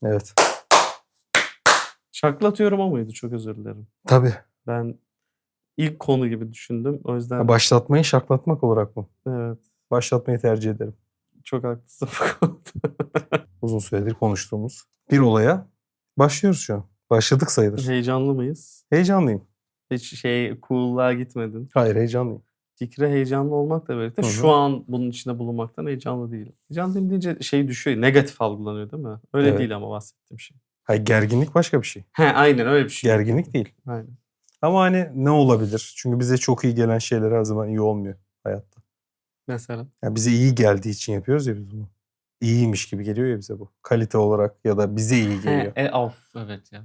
Evet. Şaklatıyorum o muydu? Çok özür dilerim. Tabii. Ben ilk konu gibi düşündüm. O yüzden Başlatmayı şaklatmak olarak mı? evet, Başlatmayı tercih ederim. çok haklısın bu konuda. Uzun süredir konuştuğumuz bir olaya başlıyoruz şu an. Başladık sayılır. Heyecanlı mıyız? Heyecanlıyım. Hiç cool'luğa gitmedin. Hayır, heyecanlıyım. Fikre heyecanlı olmakla birlikte Hı hı. şu an bunun içinde bulunmaktan heyecanlı değilim. Heyecanlıyım deyince düşüyor. Negatif algılanıyor değil mi? Öyle Evet. değil ama bahsettiğim şey. Hayır, gerginlik başka bir şey. Aynen öyle bir şey. Gerginlik değil. Aynen. Ama hani ne olabilir? Çünkü bize çok iyi gelen şeyler her zaman iyi olmuyor hayatta. Mesela. Yani bize iyi geldiği için yapıyoruz ya biz bunu. İyiymiş gibi geliyor ya bize bu. Kalite olarak ya da bize iyi geliyor. Evet ya.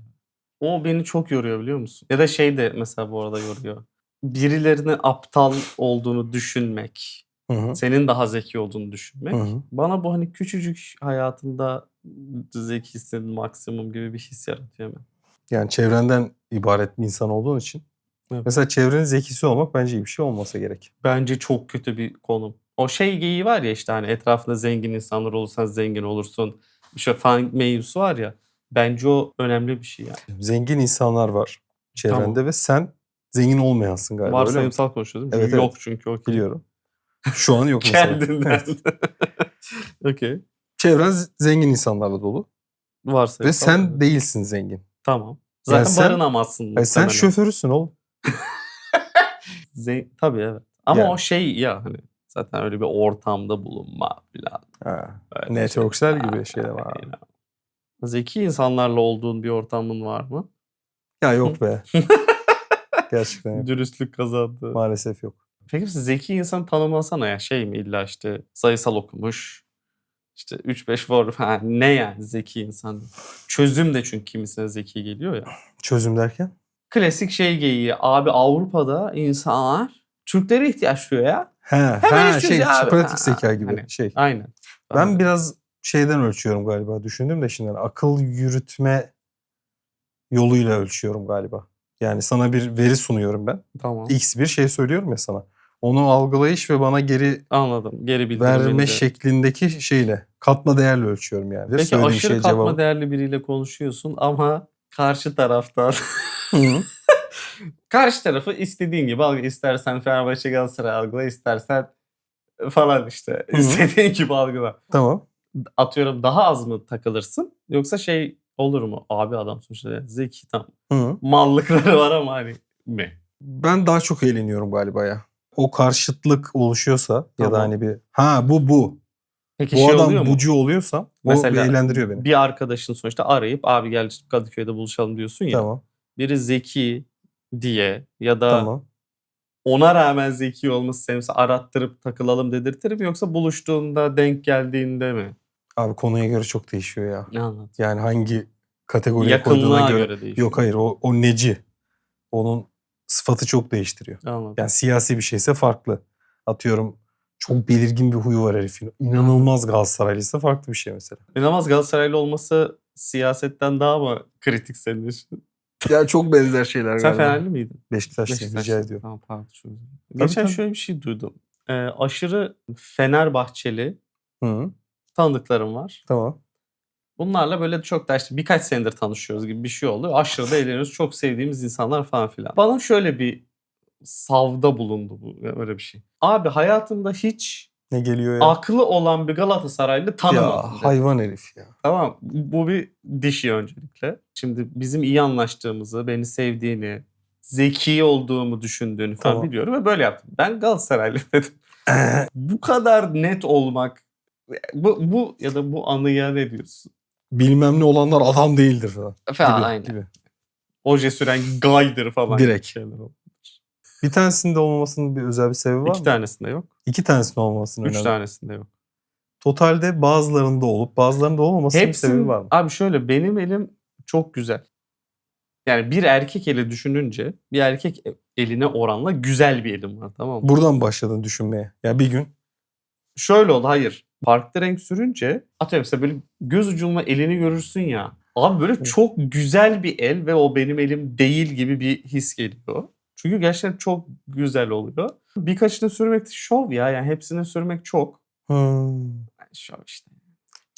O beni çok yoruyor biliyor musun? Ya da de mesela bu arada yoruyor. Birilerinin aptal olduğunu düşünmek. Hı hı. Senin daha zeki olduğunu düşünmek. Hı hı. Bana bu hani küçücük hayatında zekisin maksimum gibi bir his yaratıyor hemen. Yani çevrenden ibaret bir insan olduğun için. Evet. Mesela çevrenin zekisi olmak bence iyi bir şey olmasa gerek. Bence çok kötü bir konum. O geyiği var ya işte hani etrafında zengin insanlar olursan zengin olursun. Bir falan mevzusu var ya. Bence o önemli bir şey yani. Zengin insanlar var çevrende Tamam. ve sen zengin olmayansın galiba, öyle mi? Varsayımsal konuşuyoruz değil mi? Evet, Yok evet. çünkü o Biliyorum. Şu an yok mesela. kendinden. Evet. Okey. Çevren zengin insanlarla dolu. Varsayımsal. Ve sen evet. değilsin zengin. Tamam. Zaten Yani sen- barınamazsın Hayır, sen muhtemelen. şoförüsün oğlum. Tabii evet. Ama Yani. o ya hani zaten öyle bir ortamda bulunma falan. Ha. Öyle Networksel şeyler. gibi şeyler var. Aynen. Zeki insanlarla olduğun bir ortamın var mı? Ya yok be. Gerçekten yok. Dürüstlük kazandı. Maalesef yok. Peki zeki insan tanımlasana ya mi illa işte sayısal okumuş. İşte 3-5 for ne yani zeki insan? Çözüm de çünkü kimisine zeki geliyor ya. Çözüm derken? Klasik geyiği. Abi Avrupa'da insanlar Türklere ihtiyaç duyuyor ya. Hemen çözüyor abi. pratik zeka gibi Hani, şey. aynen. Ben biraz şeyden ölçüyorum galiba. Düşündüm de şimdi akıl yürütme yoluyla ölçüyorum galiba. Yani sana bir veri sunuyorum ben. Tamam. X bir şey söylüyorum ya sana. Onu algılayış ve bana geri Anladım. Geri bildirim verme beni de. şeklindeki şeyle. Katma değerle ölçüyorum yani. Peki Söylediğim aşırı şey katma cevabı. değerli biriyle konuşuyorsun ama karşı taraftan Hı. karşı tarafı istediğin gibi algıla. İstersen Fenerbahçe Galatasaray algıla, istersen falan işte. Hı. İstediğin gibi algıla. Tamam. Atıyorum daha az mı takılırsın? Yoksa olur mu? Abi adam sonuçta zeki tamam. Hı. Mallıkları var ama hani mi? Ben daha çok eğleniyorum galiba ya. O karşıtlık oluşuyorsa ya da Tamam. hani bir bu. Peki Bu adam oluyor mu? bucu oluyorsa o bir Mesela eğlendiriyor beni. bir arkadaşın sonuçta arayıp abi gel Kadıköy'de buluşalım diyorsun ya. Tamam. Biri zeki diye ya da Tamam. ona rağmen zeki olması seni mesela arattırıp takılalım dedirtir mi yoksa buluştuğunda denk geldiğinde mi? Abi konuya göre çok değişiyor ya. Ne anlat? Yani hangi kategoriye koyduğuna Yakınlığa göre. göre değişiyor. Yok hayır o neci. Onun sıfatı çok değiştiriyor. Anladım. Yani siyasi bir şeyse farklı. Atıyorum çok belirgin bir huyu var herifin. İnanılmaz Galatasaraylıysa farklı bir şey mesela. İnanılmaz Galatasaraylı olması siyasetten daha mı kritik senin için? Ya çok benzer şeyler Sen Fenerli miydin? Beşiktaşlıyım, rica ediyorum. Tamam pardon. Çok özür dilerim. Tabii, Geçen tabii. şöyle bir şey duydum. Aşırı Fenerbahçeli Hı, tanıdıklarım var. tamam. Bunlarla böyle çok da işte birkaç senedir tanışıyoruz gibi bir şey oldu. Aşırı da eğleniyoruz. Çok sevdiğimiz insanlar falan filan. Bana şöyle bir savda bulundu bu öyle bir şey. Abi hayatımda hiç Ne geliyor ya? aklı olan bir Galatasaraylı tanımadım Ya dedi. hayvan herif ya. Tamam. Bu bir dişi öncelikle. Şimdi bizim iyi anlaştığımızı, beni sevdiğini, zeki olduğumu düşündüğünü falan Tamam. biliyorum ve böyle yaptım. Ben Galatasaraylı dedim. Bu kadar net olmak bu ya da bu anıya ne diyorsun? Bilmem ne olanlar adam değildir falan. Aynen. Gibi. Oje süren gaydır falan gibi Direkt. şeyler oldu. Bir tanesinde olmamasının bir özel bir sebebi var mı? İki tanesinde yok. İki tanesinde olmamasının 3 önemli. tanesinde yok. Totalde bazılarında olup bazılarında olmamasının bir sebebi var mı? Abi şöyle benim elim çok güzel. Yani bir erkek eli düşününce bir erkek eline oranla güzel bir elim var tamam mı? Buradan başladın düşünmeye. Ya bir gün. Şöyle oldu hayır. Farklı renk sürünce atıyorum mesela böyle göz ucumla elini görürsün ya. Abi böyle çok güzel bir el ve o benim elim değil gibi bir his geliyor. Çünkü gerçekten çok güzel oluyor. Birkaçını sürmek şov ya. Yani hepsini sürmek çok. Hmm. Yani şov işte.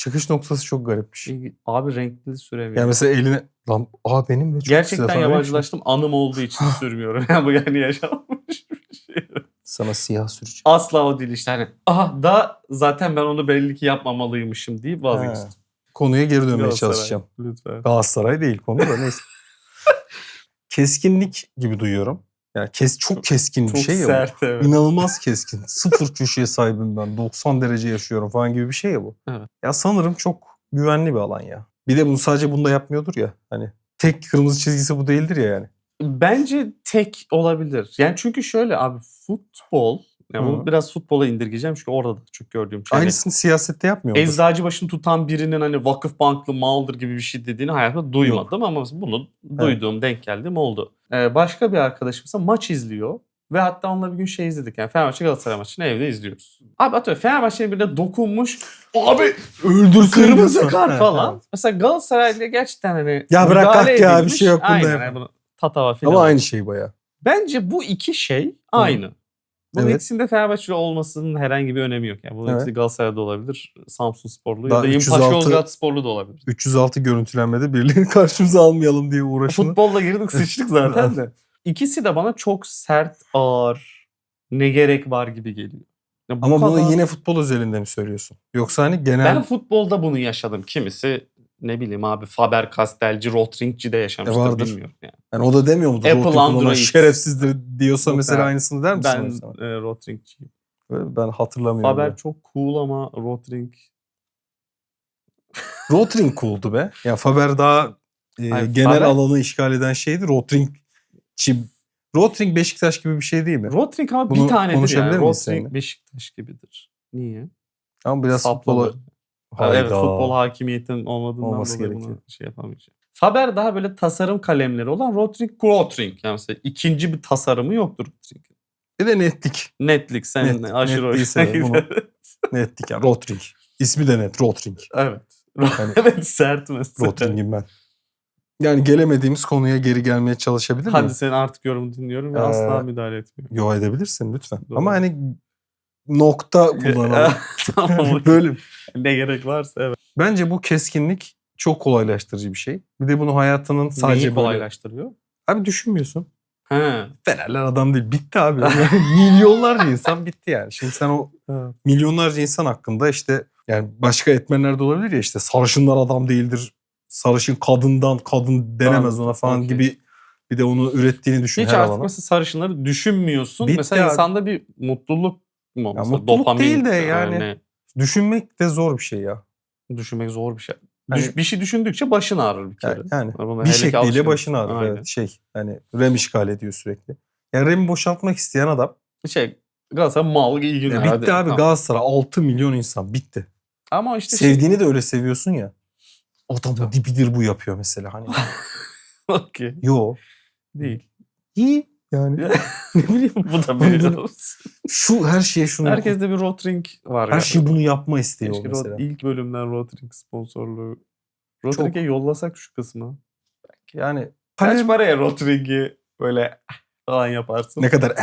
Çıkış noktası çok garipmiş. Abi renkli süremiyorum. Yani mesela eline lan benim de çok Gerçekten güzel falan yabancılaştım. Anım olduğu için sürmüyorum. Yani bu yani yaşanmış bir şey. sana siyah süreceğim. Asla o değil işte hani. Aha da zaten ben onu belli ki yapmamalıymışım deyip vazgeçtim. Konuya geri dönmeye Galatasaray, çalışacağım. Lütfen. Galatasaray değil konu da neyse. Keskinlik gibi duyuyorum. Yani çok keskin bir Çok şey ya bu. sert evet. İnanılmaz keskin. Sıfır köşeye sahibim ben. 90 derece yaşıyorum falan gibi bir şey ya bu. Evet. Ya sanırım çok güvenli bir alan ya. Bir de bunu sadece bunda yapmıyordur ya. Hani tek kırmızı çizgisi bu değildir ya yani. Bence tek olabilir. Yani çünkü şöyle abi futbol, yani bunu biraz futbola indirgeyeceğim çünkü orada da çok gördüğüm şey. Aynısını siyasette yapmıyor mudur? Eczacı başını tutan birinin hani vakıfbanklı maldır gibi bir şey dediğini hayatımda duymadım ama bunu duyduğum, denk geldiğim oldu. Başka bir arkadaşımsa maç izliyor ve hatta onunla bir gün şey izledik yani Fenerbahçe Galatasaray maçını evde izliyoruz. Abi atıyorum Fenerbahçe'nin birine dokunmuş, abi Öldürsün kırmızı kart Evet, falan. evet. Mesela Galatasaray'la gerçekten hani Ya bırak müdahale kalk ya, bir edilmiş. şey yok bunda Aynen, ya. yani bunu tatava falan. Ama aynı şey bayağı. Bence bu iki şey aynı. Bunun Evet. ikisinde Fenerbahçeli olmasının herhangi bir önemi yok. Yani bunun Evet. ikisi Galatasaray'da olabilir, Samsunsporlu Daha ya da İmpaşa 306 Yozgatsporlu da olabilir. 306 görüntülenmede birilerini karşımıza almayalım diye uğraşını. Futbolla girdik sıçtık zaten de. İkisi de bana çok sert, ağır, ne gerek var gibi geliyor. Ya bu Ama bunu kadar- yine futbol özelinde mi söylüyorsun? Yoksa hani genel... Ben futbolda bunu yaşadım. Kimisi ne bileyim abi Faber-Castell'ci, Rotring'ci de yaşamıştır vardır. bilmiyorum yani. Yani o da demiyor mudur? Apple Rotring kullanan Android. şerefsizdir diyorsa Yok mesela ya, aynısını der misin? Ben mesela? Rotring'ciyim. Ben hatırlamıyorum. Faber ya. çok cool ama Rotring... Rotring cool'du be. Ya Faber daha Hayır, genel Faber- alanı işgal eden şeydi. Rotring Beşiktaş gibi bir şey değil mi? Rotring ama Bunu bir tanedir konuşabilir yani. miyiz Rotring seninle? Beşiktaş gibidir. Niye? Ama biraz Saplanır. futbola... Evet, Hayda. futbol hakimiyetin olmadığından Olması dolayı gerekiyor. bunu şey yapamayacağım. Faber daha böyle tasarım kalemleri olan Rotring. Yani mesela ikinci bir tasarımı yoktur Rotring'in. Bir de netlik. Netlik sen Net, aşırı netliği hoşuna severim. Bunu gider. netlik yani Rotring. İsmi de net Rotring. Evet. Yani- Evet sert mesela. Rotring'im ben. Yani gelemediğimiz konuya geri gelmeye çalışabilir miyim? Hadi senin artık yorumunu dinliyorum ve asla müdahale etmiyorum. Yo edebilirsin lütfen. Doğru. Ama hani nokta kullanalım. Tamam. Böyle. Ne gerek varsa evet. Bence bu keskinlik çok kolaylaştırıcı bir şey. Bir de bunu hayatının sadece Neyi böyle... kolaylaştırıyor? Abi düşünmüyorsun. He. Fenerler adam değil. Bitti abi. Milyonlarca insan bitti yani. Şimdi sen o Evet. milyonlarca insan hakkında işte yani başka etmenler de olabilir ya işte sarışınlar adam değildir. Sarışın kadından kadın denemez Anladım, ona falan okey. gibi bir de onu ürettiğini düşün Hiç her artık alana. mesela sarışınları düşünmüyorsun. Bitti mesela abi. insanda bir mutluluk mu? Ya Mesela mutluluk dopamin değil de yani ne? düşünmek de zor bir şey ya. Düşünmek zor bir şey. Hani- Bir şey düşündükçe başın ağrır bir kere. Yani Buna bir hele ki şekliyle alışırız. başın ağrır. Aynen. Evet, hani REM işgal ediyor sürekli. Yani REM'i boşaltmak isteyen adam Galatasaray mal iyi günler. bitti hadi. abi Tamam. Galatasaray 6 milyon insan bitti. Ama işte Sevdiğini de öyle seviyorsun ya. Adamın dibidir bu yapıyor mesela hani. Okey. Yo. Değil. İyi yani. Ne bileyim. Bu da biliyoruz. Şu her şeye şunu Herkeste bir Rotring var. her şey bunu yapma isteği o Keşke mesela. ilk bölümden Rotring sponsorluğu. Rotring'e yollasak şu kısmı. Yani Kaç paraya Rotring'i böyle falan yaparsın? ne kadar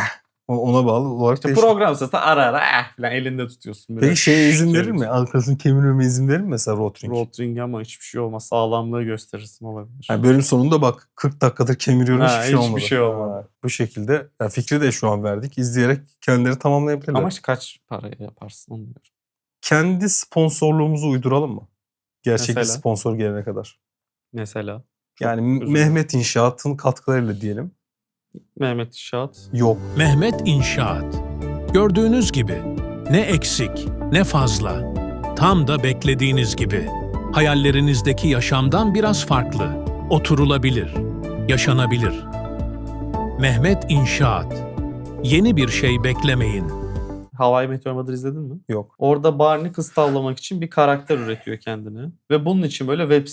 ona bağlı olarak İşte değişir. program sırasında ara falan elinde tutuyorsun. Böyle Peki şeye izin verir mi? çeviriyorsun. Arkasını kemirmeme izin verir mi mesela Rotring? Rotring ama hiçbir şey olmaz. Sağlamlığı gösterirsin olabilir. Yani bölüm sonunda bak 40 dakikadır kemiriyorum Ha, hiçbir hiçbir şey olmadı. şey olmadı. Ha, bu şekilde fikri de şu an verdik. İzleyerek kendileri tamamlayabilirler. Ama işte kaç paraya yaparsın onu diyorum. Kendi sponsorluğumuzu uyduralım mı? Gerçek bir Mesela? sponsor gelene kadar. Mesela. Çok Yani özür Mehmet İnşaat'ın katkılarıyla diyelim. Mehmet İnşaat. Yok. Mehmet İnşaat. Gördüğünüz gibi ne eksik ne fazla. Tam da beklediğiniz gibi. Hayallerinizdeki yaşamdan biraz farklı. Oturulabilir, yaşanabilir. Mehmet İnşaat. Yeni bir şey beklemeyin. Hawaii Meteor Mother izledin mi? Yok. Orada Barney kız tavlamak için bir karakter üretiyor kendine. Ve bunun için böyle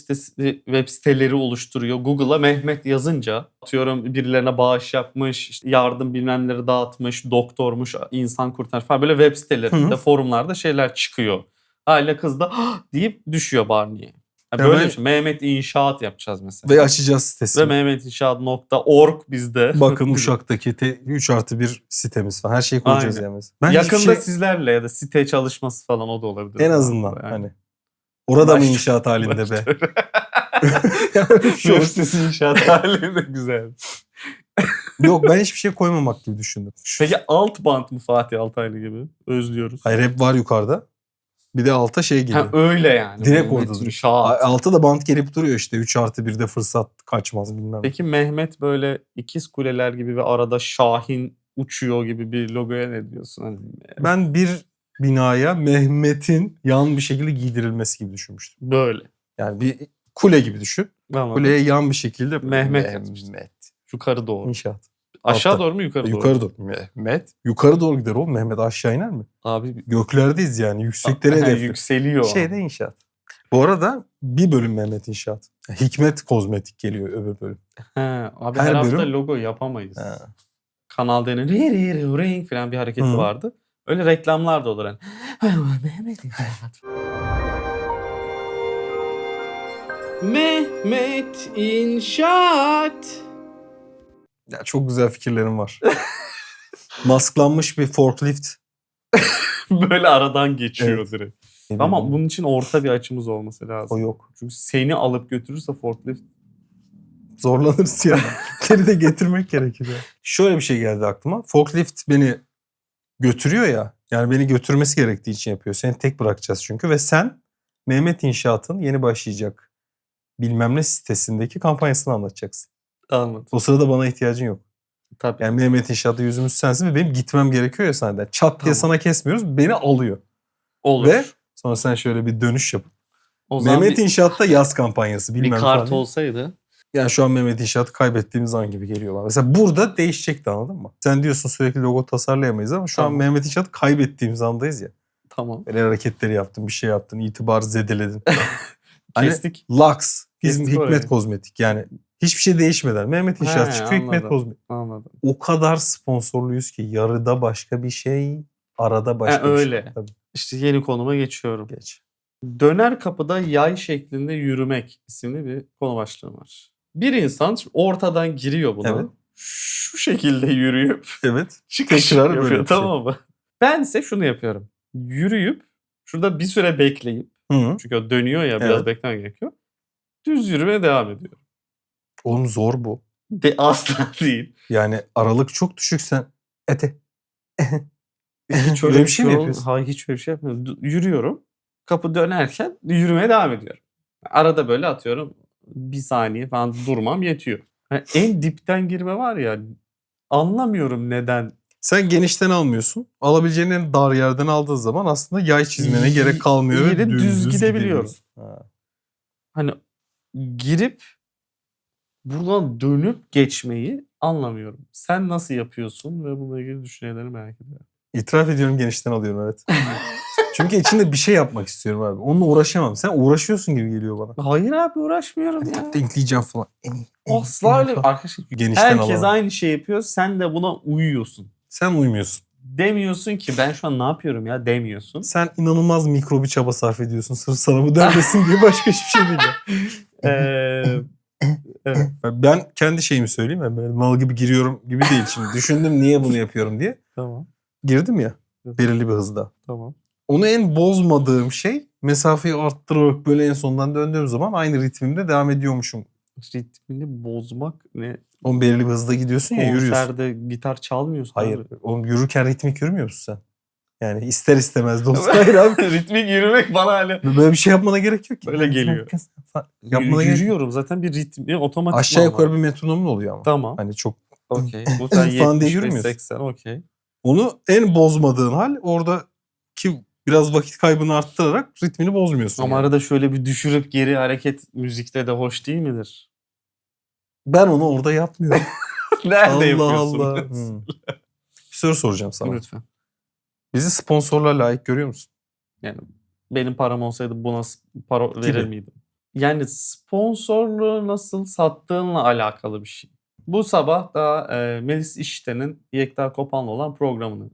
web siteleri oluşturuyor. Google'a Mehmet yazınca atıyorum birilerine bağış yapmış, işte yardım bilmem neleri dağıtmış, doktormuş, insan kurtar falan böyle web sitelerinde, forumlarda şeyler çıkıyor. Aile kız da deyip düşüyor Barney'e. Yani Ya böyle ben- bir şey. Mehmet İnşaat yapacağız mesela. Ve açacağız sitesini. Ve mehmetinşaat.org bizde. Bakın Uşak'taki 3+1 sitemiz falan. Her şeyi koyacağız Aynen. yani. Ben hiçbir Yakında şey- sizlerle ya da site çalışması falan o da olabilir. en azından Yani. hani Orada mı Baş- inşaat halinde be? Şov sesi inşaat halinde güzel. Yok, ben hiçbir şey koymamak gibi düşündüm. Peki alt bant mı Fatih Altaylı gibi? Özlüyoruz. Hayır, hep var yukarıda. Bir de alta şey geliyor. Ha, öyle yani. Direkt Mehmet orada duruyor. İnşaat. Alta da bant gelip duruyor işte. 3+1'de fırsat kaçmaz bilmem. Peki Mehmet böyle ikiz kuleler gibi ve arada Şahin uçuyor gibi bir logoya ne diyorsun? Hani, Ben bir binaya Mehmet'in yan bir şekilde giydirilmesi gibi düşünmüştüm. böyle. Yani bir kule gibi düşün. Anladım. Kuleye yan bir şekilde Mehmet yazmıştır. Mehmet. Yukarı doğru. İnşaat. Aşağı Altta. doğru mu yukarı doğru? Yukarı doğru. Mehmet. Yukarı doğru gider oğlum. Mehmet aşağı iner mi? Abi Göklerdeyiz yani. Yükseklere hedefli. yükseliyor. Şeyde inşaat. Bu arada bir bölüm Mehmet İnşaat. Hikmet Kozmetik geliyor öbür bölüm. He, abi Her her hafta bölüm- logo yapamayız. Ha. Kanal D'nin ring falan bir hareketi Hı. vardı. Öyle reklamlar da olur. Hani. Mehmet İnşaat. Mehmet İnşaat. Ya çok güzel fikirlerim var. Masklanmış bir forklift. Böyle aradan geçiyor Evet. direkt. Ama bunun için orta bir açımız olması lazım. o yok. Çünkü seni alıp götürürse forklift Zorlanırız ya. Geri de getirmek gerekir ya. Şöyle bir şey geldi aklıma. Forklift beni götürüyor ya. Yani beni götürmesi gerektiği için yapıyor. Seni tek bırakacağız çünkü. Ve sen Mehmet İnşaat'ın yeni başlayacak bilmem ne sitesindeki kampanyasını anlatacaksın. anladım. O sırada bana ihtiyacın yok. Tabii. Yani Mehmet İnşaat'ta yüzümüz sensin ve benim gitmem gerekiyor ya sahneden. Çat diye Tamam. sana kesmiyoruz. Beni alıyor. Olur. Ve sonra sen şöyle bir dönüş yap. o zaman Mehmet İnşaat'ta yaz kampanyası. bir Bilmem kart falan. olsaydı Yani şu an Mehmet İnşaat'ı kaybettiğimiz an gibi geliyor bana. Mesela burada değişecekti, anladın mı? Sen diyorsun sürekli logo tasarlayamayız ama şu an Tamam. Mehmet İnşaat'ı kaybettiğimiz andayız ya. tamam. Böyle hareketleri yaptın, bir şey yaptın, itibar zedeledin. Hani Kestik. Lux, bizim Kestik Hikmet orayı. Kozmetik. Yani hiçbir şey değişmeden Mehmet İnşaat He, çıkıyor, Hikmet anladım. Kozmetik. Anladım. O kadar sponsorluyuz ki yarıda başka bir şey, arada başka bir öyle. şey. Tabii. İşte yeni konuma geçiyorum. Geç. Döner kapıda yay şeklinde yürümek isimli bir konu başlığı var. Bir insan ortadan giriyor buna. Evet. Şu şekilde yürüyüp Evet. çıkış Tekrar böyle yapıyor, bir şey. tamam mı? Bense şunu yapıyorum. Yürüyüp şurada bir süre bekleyip, Hı. çünkü o dönüyor ya, biraz Evet. beklemen gerekiyor. Düz yürümeye devam ediyorum. Oğlum zor bu. Asla değil. Yani aralık çok düşük, sen ete. Hiç Öyle bir şey mi yapıyorsun? Hayır, hiç öyle bir şey yapmıyorum. Yürüyorum. Kapı dönerken yürümeye devam ediyorum. Arada böyle atıyorum bir saniye falan durmam yetiyor. Yani en dipten girme var ya, anlamıyorum neden. Sen genişten almıyorsun. Alabileceğin en dar yerden aldığın zaman aslında yay çizmene gerek kalmıyor. İyi ve de düz dümdüz gidebiliyorum. gidebiliyorsun. Ha. Hani girip buradan dönüp geçmeyi anlamıyorum. Sen nasıl yapıyorsun ve bununla ilgili düşüncelerini merak ediyorum. İtiraf ediyorum, genişten alıyorum, evet. Çünkü içinde bir şey yapmak istiyorum abi. Onunla uğraşamam. Sen uğraşıyorsun gibi geliyor bana. Hayır abi, uğraşmıyorum ya. Denkleyeceğim falan. Asla öyle. Arkadaşlar Genişten herkes alalım. aynı şey yapıyor. Sen de buna uyuyorsun. Sen uymuyorsun. Demiyorsun ki ben şu an ne yapıyorum ya, demiyorsun. Sen inanılmaz mikro bir çaba sarf ediyorsun. Sırf sana bu denmesin diye, başka hiçbir şey değil. Ya. Evet, Ben kendi şeyimi söyleyeyim mi? Böyle mal gibi giriyorum gibi değil şimdi. Düşündüm niye bunu yapıyorum diye. tamam. Girdim ya belirli bir hızda. Tamam. Onu en bozmadığım şey, mesafeyi arttırarak böyle en sondan döndüğüm zaman aynı ritmimde devam ediyormuşum. Ritmini bozmak ne? Onun belirli bir hızda gidiyorsun ya, yürüyorsun. Konserde gitar çalmıyorsun. Hayır. Abi. Oğlum yürürken ritmik yürümüyor musun sen? Yani ister istemez de olsa. Hayır abi. Ritmik yürümek bana hala Böyle bir şey yapmana gerek yok ki. Öyle geliyor. Yapmana gerek yok. yürüyorum zaten, bir ritmi otomatik. Aşağı yukarı bir metronomun oluyor ama. Tamam. Hani çok. Okey. Muhtemelen Falan diye 75 yürümüyorsun. 80 okey. Onu en bozmadığın hal oradaki biraz vakit kaybını arttırarak ritmini bozmuyorsun. Ama yani. arada şöyle bir düşürüp geri hareket müzikte de hoş değil midir? Ben onu orada yapmıyorum. Nerede Allah yapıyorsun? Allah. Bir soru soracağım sana. Lütfen. Bizi sponsorluğa layık görüyor musun? Yani benim param olsaydı buna para verir Gibi. miydim? Yani sponsorluğu nasıl sattığınla alakalı bir şey. Bu sabah da Melis İşten'in Yekta Kopan'la olan programını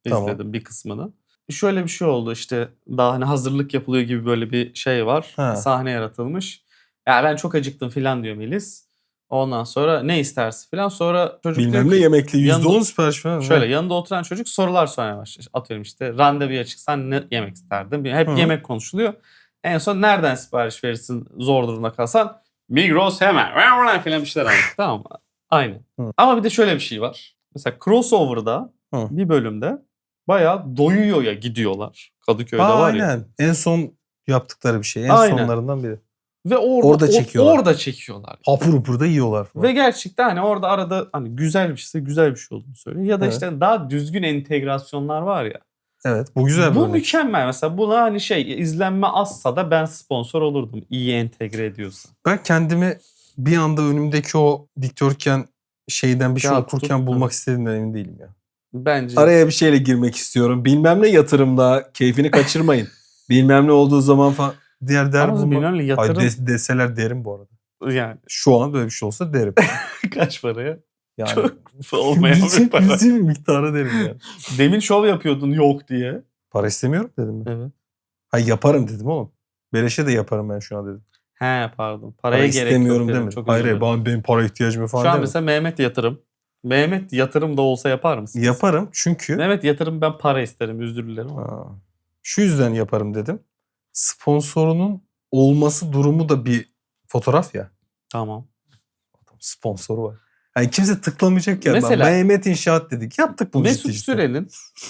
Tamam. izledim, bir kısmını. Şöyle bir şey oldu, işte daha hani hazırlık yapılıyor gibi böyle bir şey var. Ha. Sahne yaratılmış. Ya ben çok acıktım falan diyor Melis. Ondan sonra ne istersin falan. Sonra çocuk diyor Bilmem ne ki, yemekli yanında- %10 sipariş falan. şöyle yanında oturan çocuk sorular sormaya başlıyor. Atıyorum işte randevuya çıksan ne yemek isterdin? Hep Hı. yemek konuşuluyor. En son nereden sipariş verirsin zor durumda kalsan? Migros hemen falan bir şeyler anlat. Tamam mı? Aynen. Hı. Ama bir de şöyle bir şey var. Mesela Crossover'da Hı. bir bölümde bayağı Doyuyor'ya gidiyorlar. Kadıköy'de var ya. Aynen. En son yaptıkları bir şey. En Aynen. sonlarından biri. Ve Orada çekiyorlar. Orada çekiyorlar. Hapur hapur da yiyorlar falan. Ve gerçekten hani orada arada hani güzel bir şeyse güzel bir şey olduğunu söylüyor. Ya da Evet. işte daha düzgün entegrasyonlar var ya. Evet. Bu güzel bir Bu örnek. mükemmel. Mesela buna hani izlenme azsa da ben sponsor olurdum. İyi entegre ediyorsa. Ben kendimi bir anda önümdeki o dikdörtgen şeyden bir şey Kağıt okurken tutup, bulmak evet. istediğimden emin değilim ya. Bence Araya bir şeyle girmek istiyorum. Bilmem ne yatırımda keyfini kaçırmayın. Bilmem ne olduğu zaman falan. Diğer der ama bulmak. bilmem ne yatırım Deseler derim bu arada. yani Şu an böyle bir şey olsa derim. kaç paraya? Yani Çok olmayan bir yüzü para. bir miktarı derim yani. Demin şov yapıyordun yok diye. Para istemiyorum dedim ben. Evet. Hayır yaparım dedim oğlum. Beleşe de yaparım ben şu an dedim. He pardon. Para Paraya gerek yok istemiyorum dedim. demedim. Çok Hayır özür dilerim. benim para ihtiyacım yok falan Şu an demedim. mesela Mehmet yatırım. Mehmet yatırım da olsa yapar mısın? Yaparım çünkü Mehmet yatırım ben para isterim özür dilerim. Aa, şu yüzden yaparım dedim. Sponsorunun olması durumu da bir fotoğraf ya. Tamam. Sponsoru var. Yani kimse tıklamayacak ya. Mesela- Mehmet İnşaat dedik. Yaptık bunu Mesut ciddi ciddi. Süren'in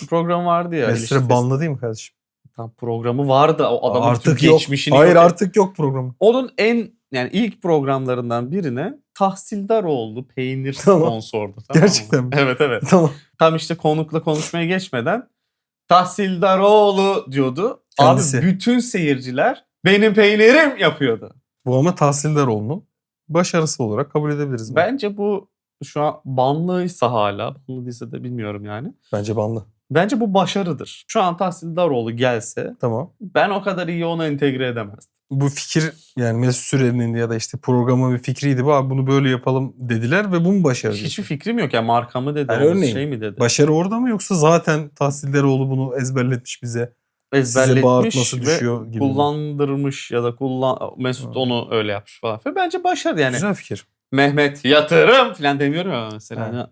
programı vardı ya. Mesut Süre ilişki banlı değil mi kardeşim? testi. Tam programı vardı. O adamın Artık bütün yok. geçmişini Hayır yok. artık yok programı. Onun yani ilk programlarından birine Tahsildaroğlu peynir Tamam. sponsordu. Tamam mı? Gerçekten mi? Evet evet. Tamam. Tam işte konukla konuşmaya geçmeden Tahsildaroğlu diyordu. Kendisi. Abi bütün seyirciler benim peynirim yapıyordu. Bu ama Tahsildaroğlu'nun başarısı olarak kabul edebiliriz. Bence bu şu an banlıysa hala, banlı değilse de bilmiyorum yani. Bence banlı. Bence bu başarıdır. Şu an Tahsildaroğlu gelse Tamam. ben o kadar iyi onu entegre edemezdim. Bu fikir yani Mesut Süren'in ya da işte programın bir fikriydi. Bu abi bunu böyle yapalım dediler ve bu mu başarı? Hiçbir fikrim yok ya marka mı dedi, Yani onun örneğin, şey mi dedi. Başarı orada mı yoksa zaten Tahsildaroğlu bunu ezberletmiş bize? Ezberletmiş bağırtması ve düşüyor gibi mi? kullandırmış ya da Mesut onu öyle yapmış falan. Ve bence başarı yani. Güzel fikir. Mehmet yatırım falan demiyorum ya mesela. Evet. Yani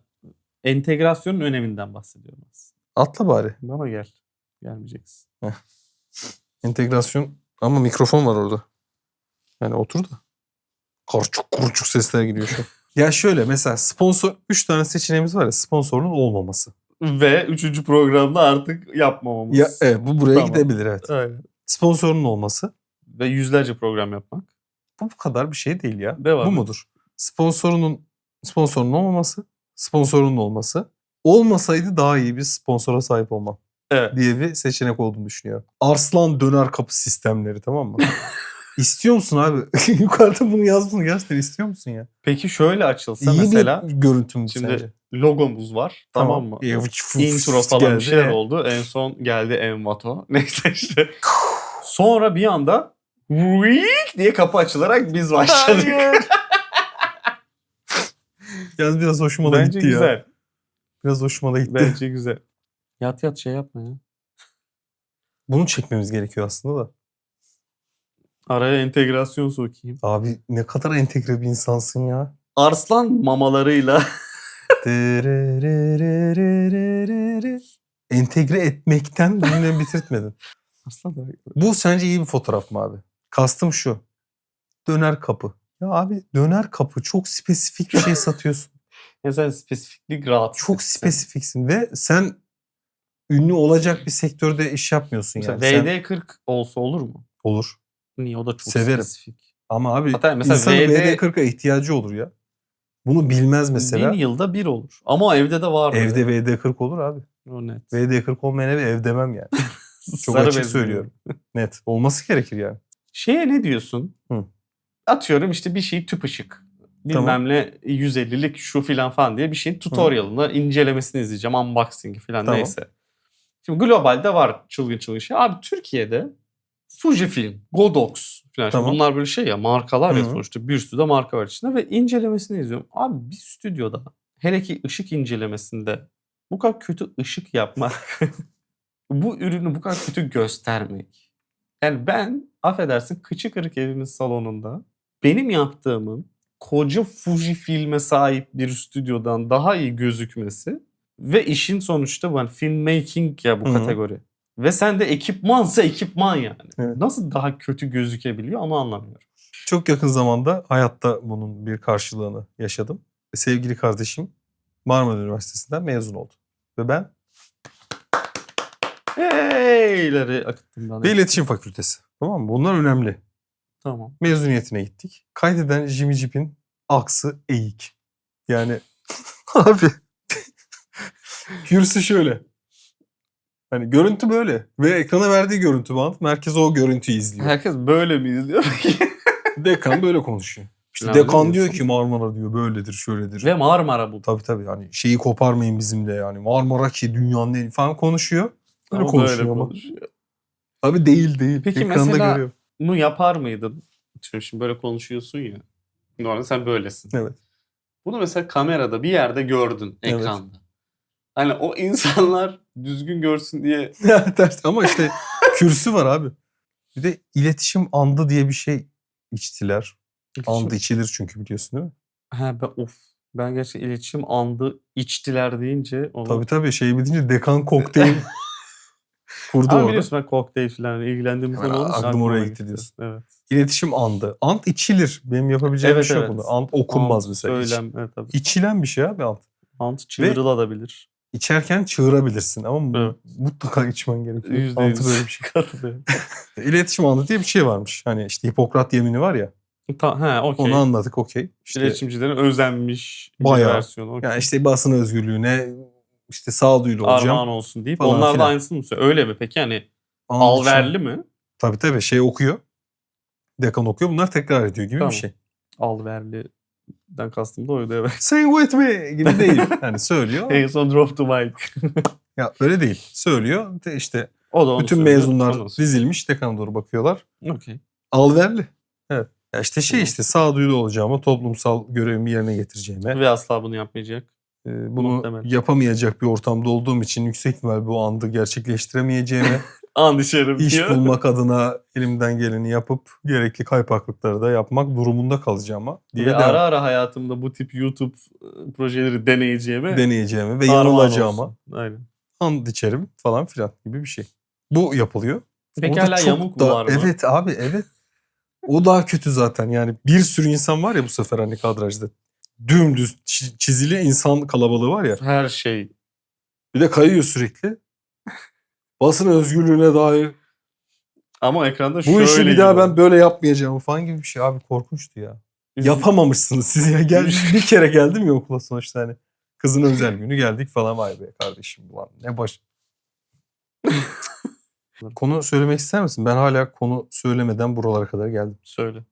entegrasyonun öneminden bahsediyorum aslında. Atla bari. Bana gel. Gelmeyeceksin. Entegrasyon ama mikrofon var orada. Yani otur da. Karçuk kurçuk sesler gidiyor şu an. Ya şöyle mesela sponsor 3 tane seçeneğimiz var ya sponsorun olmaması. Ve 3. programda artık yapmamamız. Ya evet, bu buraya Tamam. gidebilir evet. Aynen. Sponsorun olması. Ve yüzlerce program yapmak. Bu kadar bir şey değil ya. Devam Bu et. mudur? Sponsorun olmaması, sponsorun olması. Olmasaydı daha iyi bir sponsora sahip olmam Evet. diye bir seçenek olduğunu düşünüyorum. Arslan döner kapı sistemleri tamam mı? İstiyor musun abi? Yukarıda bunu yaz bunu gerçekten istiyor musun ya? Peki şöyle açılsa İyi mesela bir görüntü mü şimdi sence? logomuz var. Tamam mı? Intro falan Geldi. bir şeyler oldu. En son geldi Envato. Neyse işte. Sonra bir anda "Vuiik" diye kapı açılarak biz başladık. Yalnız biraz hoşuma da Bence gitti güzel. ya. Biraz hoşuma da gitti. Bence güzel. Yat şey yapma ya. Bunu çekmemiz gerekiyor aslında da. Araya entegrasyon sokayım. Abi ne kadar entegre bir insansın ya. Arslan mamalarıyla Entegre etmekten cümlemi bitirtmedin. Arslan da Bu sence iyi bir fotoğraf mı abi? Kastım şu. Döner kapı. Ya abi döner kapı çok spesifik bir şey satıyorsun. ya sen spesifiklik rahatsız. Çok spesifiksin ve sen ünlü olacak bir sektörde iş yapmıyorsun Mesela yani. Sen... VD40 olsa olur mu? Olur. Niye? O da çok Severim. spesifik. Ama abi Hatta mesela insanın VD VD40'a ihtiyacı olur ya. Bunu bilmez mesela. 1000 yılda bir olur. Ama evde de var. Evde VD40 olur abi. O net. VD40 olmayan eve ev demem yani. Çok Sarı açık bezli. söylüyorum. Net. Olması gerekir yani. Şeye ne diyorsun? Hı. Atıyorum işte bir şey tüp ışık. Bilmem Tamam. ne 150'lik şu filan falan diye bir şeyin tutorial'ını, incelemesini izleyeceğim. Unboxing'i filan Tamam. neyse. Şimdi globalde var çılgın şey. Abi Türkiye'de Fujifilm, Godox filan. Tamam. Bunlar böyle şey ya markalar ya Hı. sonuçta. Bir sürü de marka var içinde ve incelemesini izliyorum. Abi bir stüdyoda hele ki ışık incelemesinde bu kadar kötü ışık yapmak, bu ürünü bu kadar kötü göstermek. Yani ben affedersin kıçı kırık evimin salonunda benim yaptığımın koca Fujifilm'e sahip bir stüdyodan daha iyi gözükmesi ve işin sonuçta bu hani filmmaking ya bu Hı hı. kategori. Ve sen de ekipmansa ekipman yani. Evet. Nasıl daha kötü gözükebiliyor onu anlamıyorum. Çok yakın zamanda hayatta bunun bir karşılığını yaşadım. Sevgili kardeşim Marmara Üniversitesi'nden mezun oldu. Ve ben Heyleri akıttım ben. ve iletişim fakültesi. Tamam mı? Bunlar önemli. Tamam. Mezuniyetine gittik. Kaydeden Jimmy Jeep'in aksı eğik. Yani abi kürsü şöyle. Hani görüntü böyle. Ve ekrana verdiği görüntü bant. Merkez o görüntüyü izliyor. Herkes böyle mi izliyor? Dekan böyle konuşuyor. İşte Lanet dekan olsun. diyor ki Marmara diyor böyledir şöyledir. Ve Marmara bu. Tabii hani şeyi koparmayın bizimle yani. Marmara ki dünyanın en falan konuşuyor. Böyle Ama konuşuyor böyle ama. konuşuyor. Abi değil. Peki Ekranda mesela- görüyorum. Bunu yapar mıydın? Şimdi böyle konuşuyorsun ya. Normalde sen böylesin. Evet. Bunu mesela kamerada bir yerde gördün Evet. ekranda. Hani o insanlar düzgün görsün diye Ters. Ama işte kürsü var abi. Bir de iletişim andı diye bir şey içtiler. And içilir çünkü biliyorsun değil mi? Ben gerçekten iletişim andı içtiler deyince onu... Tabii şey bitince dekan kokteyl kurdu Ama orada. biliyorsun ben kokteyl falan ilgilendiğim Hemen konu olduğu için aklım aklıma oraya gitti. gitti diyorsun. Evet. İletişim andı. Ant içilir. Benim yapabileceğim Evet, bir şey yok evet. bunda. Ant okunmaz Ant, mesela. Söylem, evet tabii. İçilen bir şey abi ant. Ant çığırılabilir. İçerken çığırabilirsin ama Evet. mutlaka içmen gerekiyor. %100 Antı böyle bir şey. katılıyorum. İletişim andı diye bir şey varmış. Hani işte Hipokrat yemini var ya. Okey. Onu anladık okey. İşte İletişimcilerin özenmiş Bayağı. versiyonu. okey. yani işte basın özgürlüğüne işte sağduyulu olacağım. Armağan olsun deyip falan onlar da filan. aynısını mı söylüyor? Öyle mi peki? Hani Ant alverli mi? Tabii şey okuyor. Dekan okuyor. Bunlar tekrar ediyor gibi Tamam. bir şey. Alverli'den kastım da oydu evet. Sing with me gibi değil. Yani söylüyor. En son drop the mic. Ya öyle değil. Söylüyor. İşte O da onu bütün söylüyor, mezunlar o da onu söylüyor. dizilmiş. Dekana doğru bakıyorlar. Okey. Alverli. Evet. Ya işte Tamam. işte sağduyulu olacağıma, toplumsal görevimi yerine getireceğime, Ve asla bunu yapmayacak. bunu Muhtemelen. yapamayacak bir ortamda olduğum için yüksek ihtimal bu andı gerçekleştiremeyeceğime, An içerim iş diyor. bulmak adına elimden geleni yapıp gerekli kaypaklıkları da yapmak durumunda kalacağıma diye Ve ara ara hayatımda bu tip YouTube projeleri deneyeceğime deneyeceğime ve armağan yanılacağıma olsun. Aynen. and içerim falan filan gibi bir şey. Bu yapılıyor. Peki Orada hala çok yamuk mu da- var mı? Evet abi evet. O daha kötü zaten yani bir sürü insan var ya bu sefer hani kadrajda. Dümdüz çizili insan kalabalığı var ya. Her şey. Bir de kayıyor sürekli. Basın özgürlüğüne dair Ama ekranda bu şöyle işi bir daha gibi. ben böyle yapmayacağım falan gibi bir şey. Abi korkunçtu ya. Yapamamışsınız siz ya. Bir kere geldim ya okula sonuçta hani. Kızın özel günü geldik falan vay be kardeşim ulan ne baş. Konu söylemek ister misin? Ben hala konu söylemeden buralara kadar geldim. Söyle.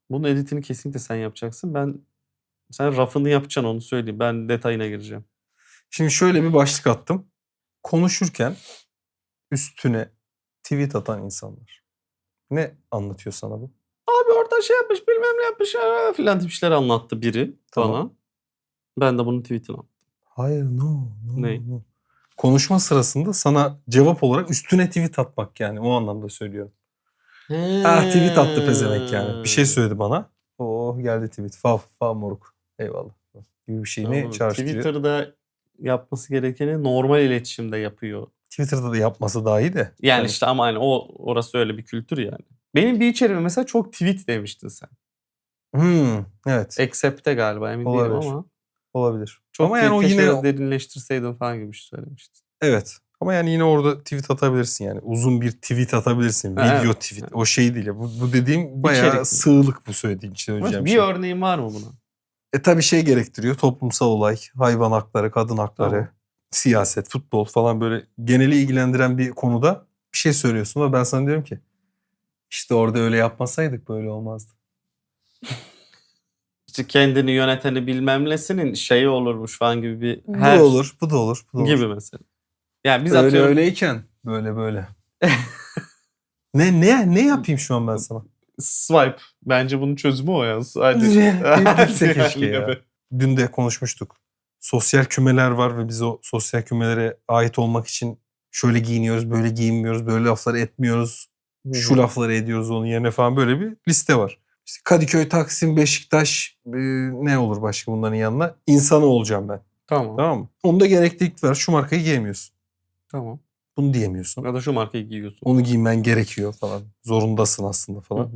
Bunun editini kesinlikle sen yapacaksın. Sen rafını yapacaksın onu söyleyeyim. Ben detayına gireceğim. Şimdi şöyle bir başlık attım. Konuşurken üstüne tweet atan insanlar. Ne anlatıyor sana bu? Abi orada şey yapmış bilmem ne yapmış filan tip şeyler anlattı biri Tamam. bana. Ben de bunun tweetini attım. Hayır no. Ne? Konuşma sırasında sana cevap olarak üstüne tweet atmak yani o anlamda söylüyorum. Tweet attı pezevenk yani. Bir şey söyledi bana. Oh geldi tweet. Fav moruk. Eyvallah. Gibi bir şeyini Tamam. çağrıştırıyor. Twitter'da yapması gerekeni normal iletişimde yapıyor. Twitter'da da yapması daha iyi de. Yani Hani işte ama hani orası öyle bir kültür yani. Benim bir içeriğime mesela çok tweet demiştin sen. evet. Accept'te galiba emin değilim Olabilir. ama. Olabilir. Çok Ama yani o keşke yine biraz derinleştirseydin falan gibi bir şey söylemiştin. evet. Ama yani yine orada tweet atabilirsin yani. Uzun bir tweet atabilirsin. Ha, Video evet. tweet. O şey değil ya. Bu dediğim bayağı İçerik. sığlık bu söylediğim için söyleyeceğim Bir şey. örneğin var mı buna? Tabii şey gerektiriyor. Toplumsal olay, hayvan hakları, kadın hakları, Tamam. siyaset, futbol falan böyle geneli ilgilendiren bir konuda bir şey söylüyorsun ve ben sana diyorum ki işte orada öyle yapmasaydık böyle olmazdı. İşte kendini yöneteni bilmem nesinin şeyi olurmuş falan gibi bir Bu da olur, bu da olur. gibi mesela. Yani biz öyle atıyorum öyleyken böyle. Ne yapayım şu an ben sana? swipe. Bence bunun çözümü o ya. Hadi. Bilse keşke ya. Dün de konuşmuştuk. Sosyal kümeler var ve biz o sosyal kümelere ait olmak için şöyle giyiniyoruz, böyle giyinmiyoruz, böyle lafları etmiyoruz, şu lafları ediyoruz onun yerine falan böyle bir liste var. İşte Kadıköy, Taksim, Beşiktaş ne olur başka bunların yanına? İnsanı olacağım ben. Tamam. Tamam mı? Onda gereklilik var. Şu markayı giyemiyorsun. Tamam. Bunu diyemiyorsun. Ya da şu markayı giyiyorsun. Onu giymen gerekiyor falan. Zorundasın aslında Hı falan.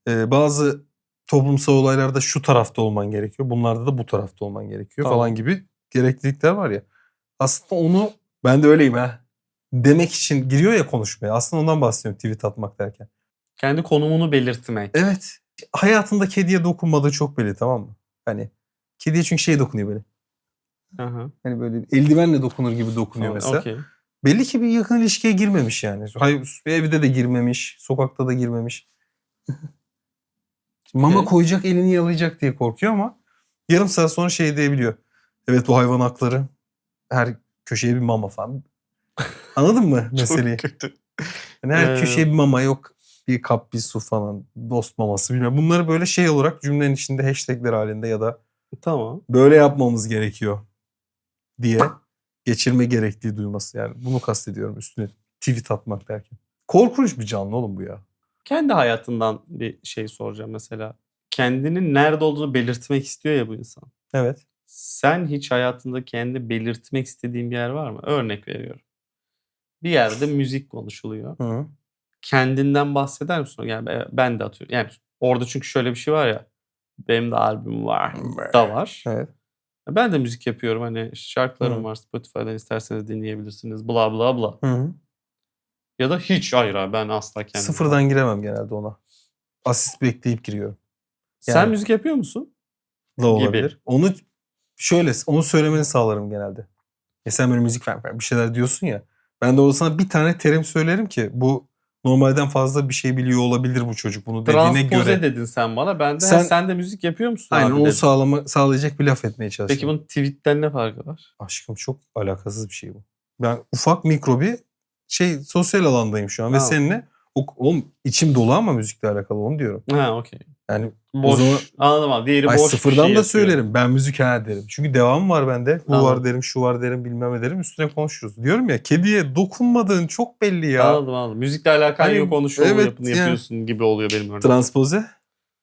hı. Bazı toplumsal olaylarda şu tarafta olman gerekiyor. Bunlarda da bu tarafta olman gerekiyor Tamam. falan gibi gereklilikler var ya. Aslında onu ben de öyleyim ha demek için giriyor ya konuşmaya. Aslında ondan bahsediyorum tweet atmak derken. Kendi konumunu belirtmek. Evet. Hayatında kediye dokunmadığı çok belli, tamam mı? Hani kediye çünkü şey dokunuyor böyle. Aha. Hani böyle eldivenle dokunur gibi dokunuyor mesela. Okey. Belli ki bir yakın ilişkiye girmemiş yani. Hayır, evde de girmemiş, sokakta da girmemiş. Mama Okey. koyacak, elini yalayacak diye korkuyor ama yarım saat sonra şey diyebiliyor. Evet, bu hayvan hakları. Her köşeye bir mama falan. Anladın mı meseleyi? Çok kötü. Yani her köşeye bir mama, yok bir kap bir su falan. Dost maması bilmem. Bunları böyle şey olarak cümlenin içinde hashtagler halinde ya da Tamam. böyle yapmamız gerekiyor diye geçirme gerektiği duyması. Yani bunu kastediyorum üstüne tweet atmak derken. Korkunç bir canlı oğlum bu ya. Kendi hayatından bir şey soracağım mesela. Kendinin nerede olduğunu belirtmek istiyor ya bu insan. Evet. Sen hiç hayatında kendi belirtmek istediğin bir yer var mı? Örnek veriyorum. Bir yerde müzik konuşuluyor. Hı. Kendinden bahseder misin? Yani ben de atıyorum. Yani orada çünkü şöyle bir şey var ya. Benim de albüm var. Da var. Evet. Ben de müzik yapıyorum. Hani şarkılarım Hı. var. Spotify'dan isterseniz dinleyebilirsiniz. Bla bla bla. Hı. Ya da hiç hayır abi, ben asla kendim. Sıfırdan giremem genelde ona. Asist bekleyip giriyorum. Sen Yani- müzik yapıyor musun? Da olabilir. Onu şöyle, onu söylemeni sağlarım genelde. Sen böyle müzik falan bir şeyler diyorsun ya. Ben de orada sana bir tane terim söylerim ki bu normalden fazla bir şey biliyor olabilir bu çocuk bunu dediğine Transpoze göre. dedin sen bana. Ben de Sen- sen de müzik yapıyor musun Aynen abi onu dedim. sağlayacak bir laf etmeye Peki çalışıyorum. bunun tweetten ne farkı var? Aşkım çok alakasız bir şey bu. Ben ufak mikro bir sosyal alandayım şu an ve Tamam. seninle oğlum içim dolu ama müzikle alakalı, onu diyorum. Ha, okey. Yani Boş. o zaman Anladım abi. Diğeri ay boş bir sıfırdan şey da yapıyor. söylerim. Ben müzik derim. Çünkü devamı var bende. Bu Anladım. var derim, şu var derim, bilmem ne derim. Üstüne konuşuruz. Diyorum ya, kediye dokunmadığın çok belli ya. Anladım. Müzikle alakan Hani, yok, onu şov evet yapını yani. yapıyorsun gibi oluyor benim örneğim. Transpoze.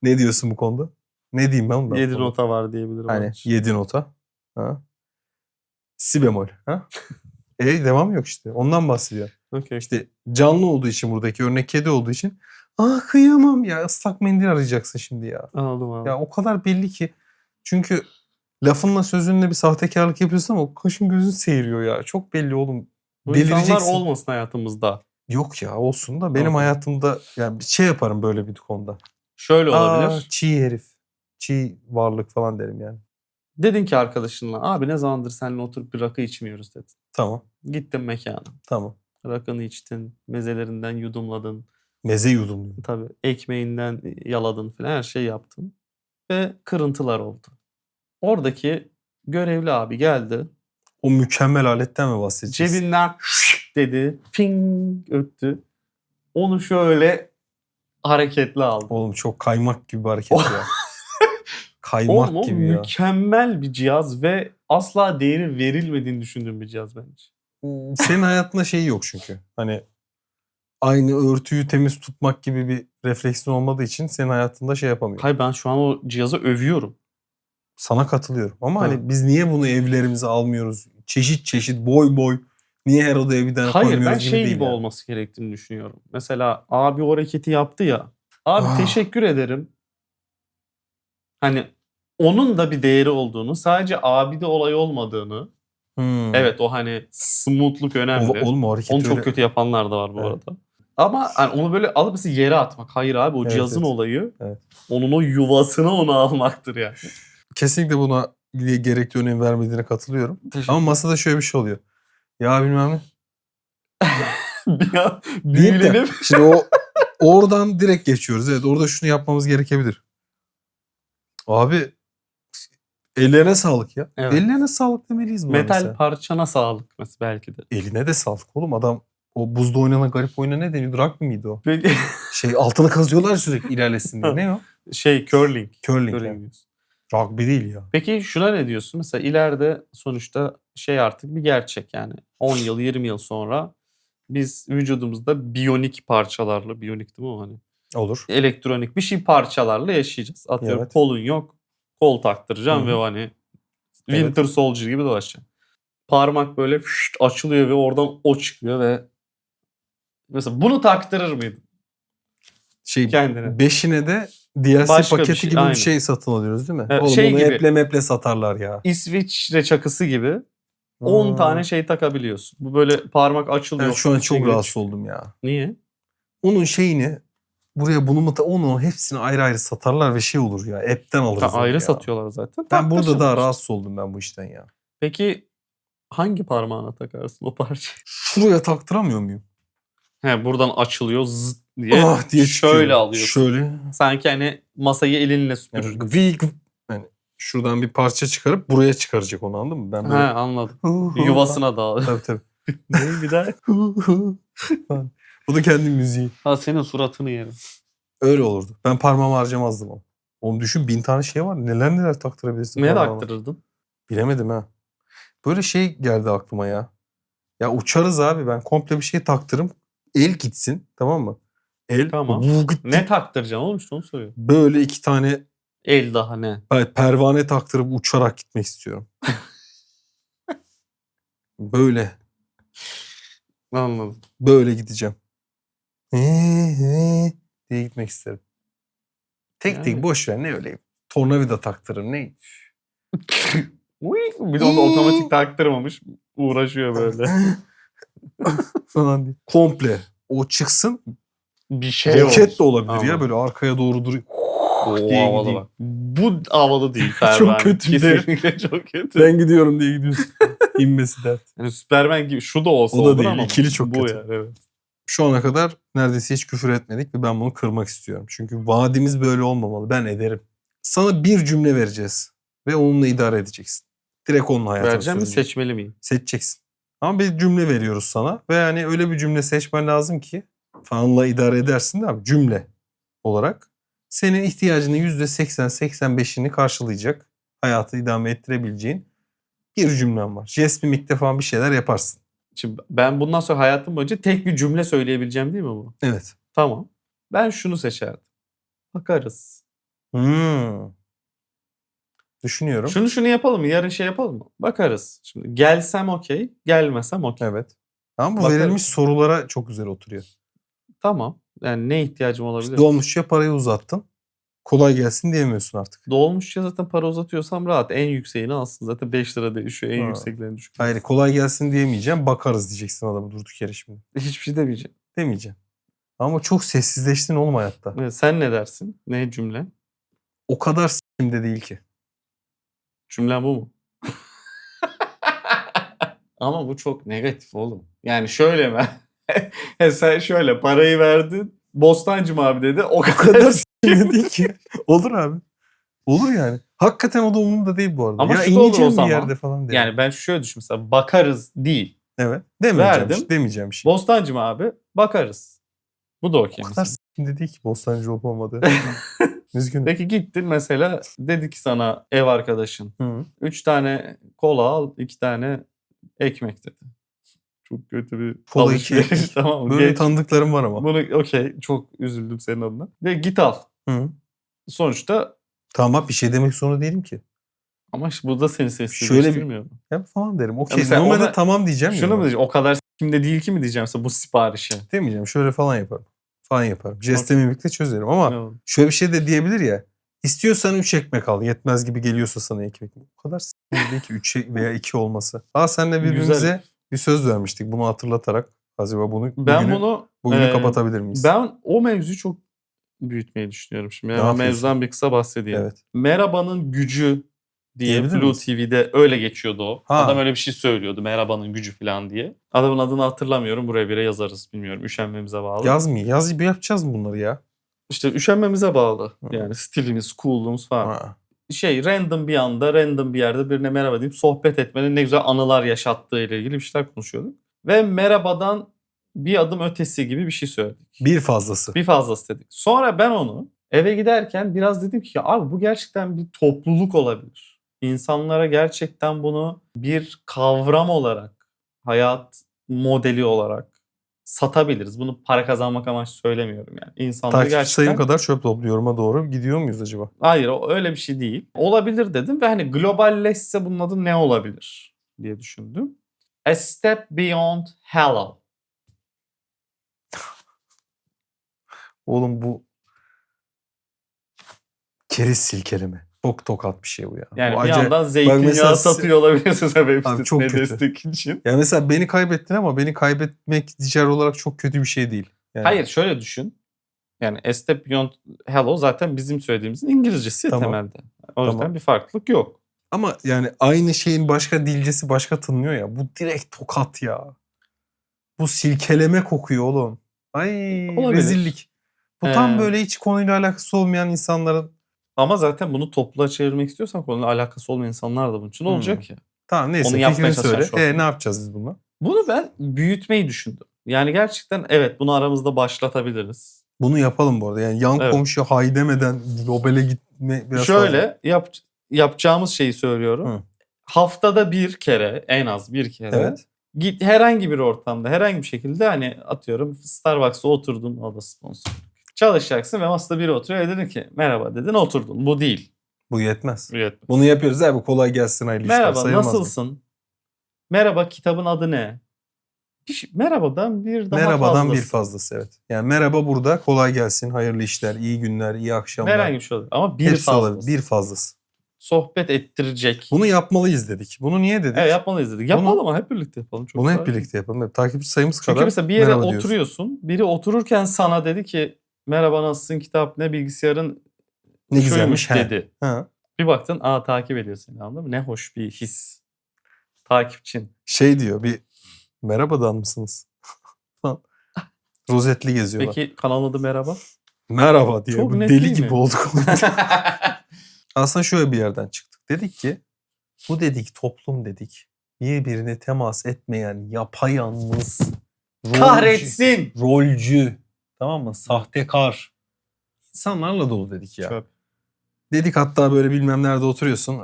Ne diyorsun bu konuda? Ne diyeyim ben ondan? 7 nota var diyebilirim. Hani abi. 7 nota. Ha? Si bemol. Ha? Devam yok işte. Ondan bahsediyor. Okey. İşte canlı olduğu için, buradaki örnek kedi olduğu için. Ah kıyamam ya, ıslak mendil arayacaksın şimdi ya. Anladım abi. Ya o kadar belli ki. Çünkü lafınla sözünle bir sahtekarlık yapıyorsun ama kaşın gözün seyiriyor ya. Çok belli oğlum. Bu insanlar Delireceksin. olmasın hayatımızda. Yok ya, olsun da benim Okey. hayatımda yani bir şey yaparım böyle bir konuda. Şöyle Aa, olabilir. çiğ herif. Çiğ varlık falan derim yani. Dedin ki arkadaşınla, abi ne zamandır seninle oturup bir rakı içmiyoruz dedin. Tamam. Gittin mekana. Tamam. Rakını içtin. Mezelerinden yudumladın. Meze yudumluyor. Tabii ekmeğinden yaladın falan, her şey yaptın. Ve kırıntılar oldu. Oradaki görevli abi geldi. O mükemmel aletten mi bahsedeceğiz? Cebinden dedi. Ping öttü. Onu şöyle hareketli aldı. Oğlum çok kaymak gibi bir hareket ya. Kaymak Oğlum, o gibi ya. mükemmel bir cihaz ve asla değeri verilmediğini düşündüğüm bir cihaz bence. Senin hayatında şey yok çünkü. Hani aynı örtüyü temiz tutmak gibi bir refleksin olmadığı için senin hayatında şey yapamıyor. Hayır, ben şu an o cihazı övüyorum. Sana katılıyorum. Ama Ha. hani biz niye bunu evlerimize almıyoruz? Çeşit çeşit, boy boy. Niye her odaya bir tane Hayır, koymuyoruz ben gibi şey değil gibi yani. olması gerektiğini düşünüyorum. Mesela abi o hareketi yaptı ya. Abi Ah. teşekkür ederim. Hani onun da bir değeri olduğunu, sadece abi de olay olmadığını. Hmm. Evet, o hani smooth'luk önemli. Oğlum o hareket Onu çok öyle. kötü yapanlar da var bu Evet. arada. Ama hani onu böyle alıp mesela yere atmak. Hayır abi, o Evet, cihazın evet. olayı Evet. onun o yuvasına onu almaktır yani. Kesinlikle buna gerekli önem vermediğine katılıyorum. Teşekkür Ama masada şöyle bir şey oluyor. Ya bilmem ne. Bir an Deyip de büyülenip şimdi oradan direkt geçiyoruz. Evet, orada şunu yapmamız gerekebilir. Abi ellerine sağlık ya. Evet. Ellerine sağlık demeliyiz buna metal mesela. parçana sağlık mesela belki de. Eline de sağlık oğlum. Adam o buzda oynanan garip oyuna ne deniyordu? Rugby miydi o? Peki Altını kazıyorlar sürekli ilerlesin diye. Ne o? curling. Curling Curling yani. diyorsun. Rugby değil ya. Peki şuna ne diyorsun? Mesela ileride sonuçta artık bir gerçek yani. 10 yıl 20 yıl sonra biz vücudumuzda biyonik parçalarla, biyonik değil mi o hani? Olur. Elektronik bir şey parçalarla yaşayacağız. Atıyorum Evet. kolun yok, kol taktıracağım Hı hı. ve o hani Winter Soldier gibi dolaşacağım. Parmak böyle açılıyor ve oradan o çıkıyor ve Mesela bunu taktırır mıydın Şey kendine? 5'ine de DLC Başka bir paketi şey, gibi aynen. bir şey satın alıyoruz değil mi? Evet, Oğlum şey onu gibi. eple satarlar ya. İsviçre çakısı gibi 10 tane şey takabiliyorsun. Bu böyle parmak açılıyor. Evet, şu an içine çok giriyor, rahatsız çıkıyor. oldum ya. Niye? Onun şeyini buraya bunu mu onun hepsini ayrı ayrı satarlar ve şey olur ya. App'ten alırız onu Ayrı ya. satıyorlar zaten. Ben burada Taktırsın daha işte. rahatsız oldum ben bu işten ya. Peki hangi parmağına takarsın o parçayı? Şuraya taktıramıyor muyum? He, buradan açılıyor zıt diye, Ah diye şöyle çıkıyor. alıyorsun. Şöyle. Sanki hani masayı elinle süpürür. Yani, yani şuradan bir parça çıkarıp buraya çıkaracak onu, anladın mı? Ben He, böyle anladım. Yuvasına dağılıyor. Tabii tabii. Ne bir daha? Falan. Bu da kendi müziği. Ha, senin suratını yerim. Öyle olurdu. Ben parmağımı harcamazdım onu. Onu düşün, 1000 tane şey var. Neler neler taktırabilirsin Ne parmağına. taktırırdın? Bilemedim ha. Böyle şey geldi aklıma ya. Ya uçarız abi, ben komple bir şey taktırım. El gitsin, tamam mı? El Tamam. gitti. Ne taktıracaksın oğlum, işte onu soruyorum. Böyle 2 tane El daha ne? pervane taktırıp uçarak gitmek istiyorum. Böyle. Anladım. Böyle gideceğim. Diye gitmek isterim. Tek Yani. tek boş ver, ne öyle. Tornavida taktırırım, ne? Bir de onu otomatik taktırmamış. Uğraşıyor böyle. Falan diye. Komple. O çıksın. Bir şey Roket olsun. de olabilir Anladım. ya. Böyle arkaya doğru duruyor. O diye havalı gideyim. bak. Bu havalı değil Ferman. Çok kötü bir de. Kesinlikle çok kötü. Ben gidiyorum diye gidiyorsun. İnmesi dert. Yani Superman gibi şu da olsa O da olur değil, ama ikili çok bu kötü. yani, evet. Şu ana kadar neredeyse hiç küfür etmedik ve ben bunu kırmak istiyorum. Çünkü vaadimiz böyle olmamalı. Ben ederim. Sana bir cümle vereceğiz ve onunla idare edeceksin. Direkt onunla hayatını Vereceğim mi, süreceksin. seçmeli miyim? Seçeceksin. Ama bir cümle veriyoruz sana ve yani öyle bir cümle seçmen lazım ki falanla idare edersin de abi, cümle olarak senin ihtiyacının %80-85'ini karşılayacak, hayatı idame ettirebileceğin bir cümlen var. Jest, mimikte falan bir şeyler yaparsın. Şimdi ben bundan sonra hayatım boyunca tek bir cümle söyleyebileceğim değil mi bu? Evet. Tamam. Ben şunu seçerdim. Bakarız. Düşünüyorum. Şunu yapalım mı? Yarın şey yapalım mı? Bakarız. Şimdi gelsem okey, gelmesem okey. Evet. Ama bu Bakarız. verilmiş sorulara çok güzel oturuyor. Tamam. Yani ne ihtiyacım olabilir? Dolmuşça parayı uzattın. Kolay gelsin diyemiyorsun artık. Dolmuşça zaten para uzatıyorsam rahat. En yükseğini alsın. Zaten 5 lira değişiyor. En Ha. yükseklerini düşük. Hayır, kolay gelsin diyemeyeceğim. Bakarız diyeceksin adamı durduk yere şimdi. Hiçbir şey demeyeceğim. Demeyeceğim. Ama çok sessizleştin oğlum hayatta. Evet, sen ne dersin? Ne cümle? O kadar s**imde değil ki. Cümlen bu mu? Ama bu çok negatif oğlum. Yani şöyle mi? Sen şöyle parayı verdin. Bostancı mı abi dedi. O O kadar s**imde değil ki. Olur abi. Olur yani. Hakikaten o da umurumda değil bu arada. Ama ya şu da olur o ineceğim bir zaman. yerde falan derim. Yani ben şöyle düşün mesela, bakarız değil. Evet. Demeyeceğim Verdim. bir şey. Demeyeceğim bir şey. Bostancı mı abi? Bakarız. Bu da okey O kadar mesela. s**imde değil ki Bostancı olup olmadığı. Üzgünüm. Peki gittin mesela, dedi ki sana ev arkadaşın. Hı. 3 tane kola al, 2 tane ekmek dedi. Çok kötü bir Kola, 2 alışveriş, ekmek. tamam mı? Böyle Geç. tanıdıklarım var ama. Bunu okey, çok üzüldüm senin adına. Ve git al. Hı. Sonuçta Tamam, bir şey demek zorunda değilim ki. ama işte bu da seni Şöyle sessizleştirmiyor mu? Ya falan derim. Okey. mesela Normalde ona- tamam diyeceğim. Şunu ya. mu diyeceğim? O kadar s**kimde değil ki mi diyeceğim size bu siparişe? Demeyeceğim. Şöyle falan yaparım. Falan yaparım. Jestle mimikle çözerim ama Ne oldu? şöyle bir şey de diyebilir ya. İstiyorsan 3 ekmek al. Yetmez gibi geliyorsa sana ekmek. O kadar değil ki 3 veya 2 olması. Senle birbirimize Güzel. bir söz vermiştik. Bunu hatırlatarak. Acaba bunu Ben bunu bugünü kapatabilir miyiz? Ben o mevzuyu çok büyütmeyi düşünüyorum şimdi. Ne Yani yapıyorsun? mevzudan bir kısa bahsedeyim. Evet. Merhaba'nın gücü diye Diyebilir Flu miyiz? TV'de öyle geçiyordu o. Ha. Adam öyle bir şey söylüyordu. Merhaba'nın gücü falan diye. Adamın adını hatırlamıyorum. Buraya bire yazarız. Bilmiyorum. Üşenmemize bağlı. Yaz bir yapacağız mı bunları ya? İşte üşenmemize bağlı. Hı. Yani stilimiz, cool'luğumuz falan. Ha. Random bir anda, random bir yerde birine merhaba deyip sohbet etmenin ne güzel anılar yaşattığı ile ilgili bir şeyler konuşuyorduk. Ve merhabadan bir adım ötesi gibi bir şey söyledik. Bir fazlası. Bir fazlası dedik. Sonra ben onu eve giderken biraz dedim ki ya abi bu gerçekten bir topluluk olabilir. İnsanlara gerçekten bunu bir kavram olarak, hayat modeli olarak satabiliriz. Bunu para kazanmak amaçlı söylemiyorum yani. İnsanları Takipçi gerçekten... sayım kadar çöp topluyorum'a doğru gidiyor muyuz acaba? Hayır, öyle bir şey değil. Olabilir dedim ve hani globalleşse bunun adı ne olabilir diye düşündüm. A step beyond hello. Oğlum bu keriz silkeleme. Çok tokat bir şey bu ya. Yani Bu bir acayip- yandan Bak zeytinyağı mesela satıyor olabilirsiniz web Abi çok sitesine kötü. destek için. Ya mesela beni kaybettin ama beni kaybetmek ticari olarak çok kötü bir şey değil. Yani, Hayır şöyle düşün. Yani A Step Beyond Hello zaten bizim söylediğimizin İngilizcesi ya Tamam. temelde. O yüzden Tamam. bir farklılık yok. Ama yani aynı şeyin başka dilcesi başka tınlıyor ya. Bu direkt tokat ya. Bu silkeleme kokuyor oğlum. Ay Olabilir. rezillik. Bu tam Ee, böyle hiç konuyla alakası olmayan insanların. Ama zaten bunu topluluğa çevirmek istiyorsan konuyla alakası olmayan insanlar da bunun için olacak ya. Tamam neyse Onu yapmaya fikrini söyle. çalışan şu an. Ne yapacağız biz bununla? Bunu ben büyütmeyi düşündüm. Yani gerçekten evet bunu aramızda başlatabiliriz. Bunu yapalım bu arada. Yani yan Evet. komşu hay demeden globale gitme biraz fazla. Şöyle yapacağımız şeyi söylüyorum. Hı. Haftada bir kere en az bir kere Evet. git herhangi bir ortamda herhangi bir şekilde hani atıyorum Starbucks'ta oturdun o da sponsor. Çalışacaksın ve masada biri oturuyor dedin ki merhaba dedin oturdun. Bu değil. Bu yetmez. Bu yetmez. Bunu yapıyoruz abi kolay gelsin hayırlı işler. Merhaba Sayılmaz mı? nasılsın? Merhaba kitabın adı ne? Merhabadan bir daha Merhabadan fazlası. bir fazlası evet. Yani merhaba burada kolay gelsin hayırlı işler, iyi günler, iyi akşamlar. Herhangi bir şey olur. Ama bir Hepsi fazlası. olabilir. Bir fazlası. Sohbet ettirecek. Bunu yapmalıyız dedik. Bunu niye dedik? Evet yapmalıyız dedik. Yapalım ama hep birlikte yapalım. Çok Bunu hep daha iyi. birlikte yapalım. Hep takipçi sayımız Çünkü kadar mesela bir yere merhaba diyoruz. oturuyorsun. Biri otururken sana dedi ki merhaba nasılsın kitap ne bilgisayarın Ne şuymuş güzelmiş. He. dedi. Ha. Bir baktın takip ediyor seni anladın mı? Ne hoş bir his. Takipçin. Şey diyor bir merhabadan mısınız? Falan. Rozetli geziyorlar. Peki kanalın adı merhaba. Merhaba diyor. Çok Bu net deli değil gibi mi? olduk. Aslında şöyle bir yerden çıktık. Dedik ki bu dedik toplum dedik. Birbirine temas etmeyen yapayalnız Kahretsin. rolcü tamam mı? Sahtekar insanlarla dolu dedik ya. Çöp. Dedik hatta böyle bilmem nerede oturuyorsun.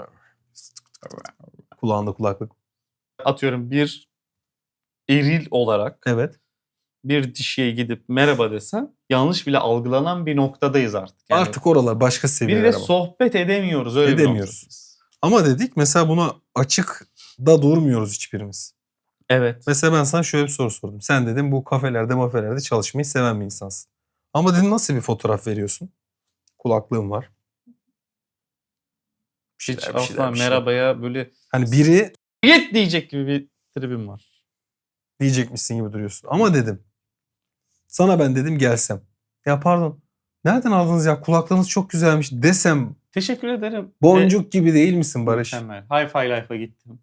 Kulağında kulaklık. Atıyorum bir eril olarak Evet. bir dişiye gidip merhaba desen yanlış bile algılanan bir noktadayız artık. Yani Artık oralar başka seviyeler biriyle ama. sohbet edemiyoruz öyle Edemiyoruz. bir noktadayız. Ama dedik mesela buna açık da durmuyoruz hiçbirimiz. Evet. Mesela ben sana şöyle bir soru sordum. Sen dedim bu kafelerde çalışmayı seven bir insansın. Ama dedim nasıl bir fotoğraf veriyorsun? Kulaklığım var. Bir Hiç şeyler. asla merhabaya böyle Hani biri yet diyecek gibi bir tribim var. diyecekmişsin gibi duruyorsun. Ama dedim sana ben dedim gelsem. Ya pardon nereden aldınız ya kulaklığınız çok güzelmiş desem Teşekkür ederim. boncuk gibi değil misin Barış? Mükemmel. Hi-Fi Life'a gittim.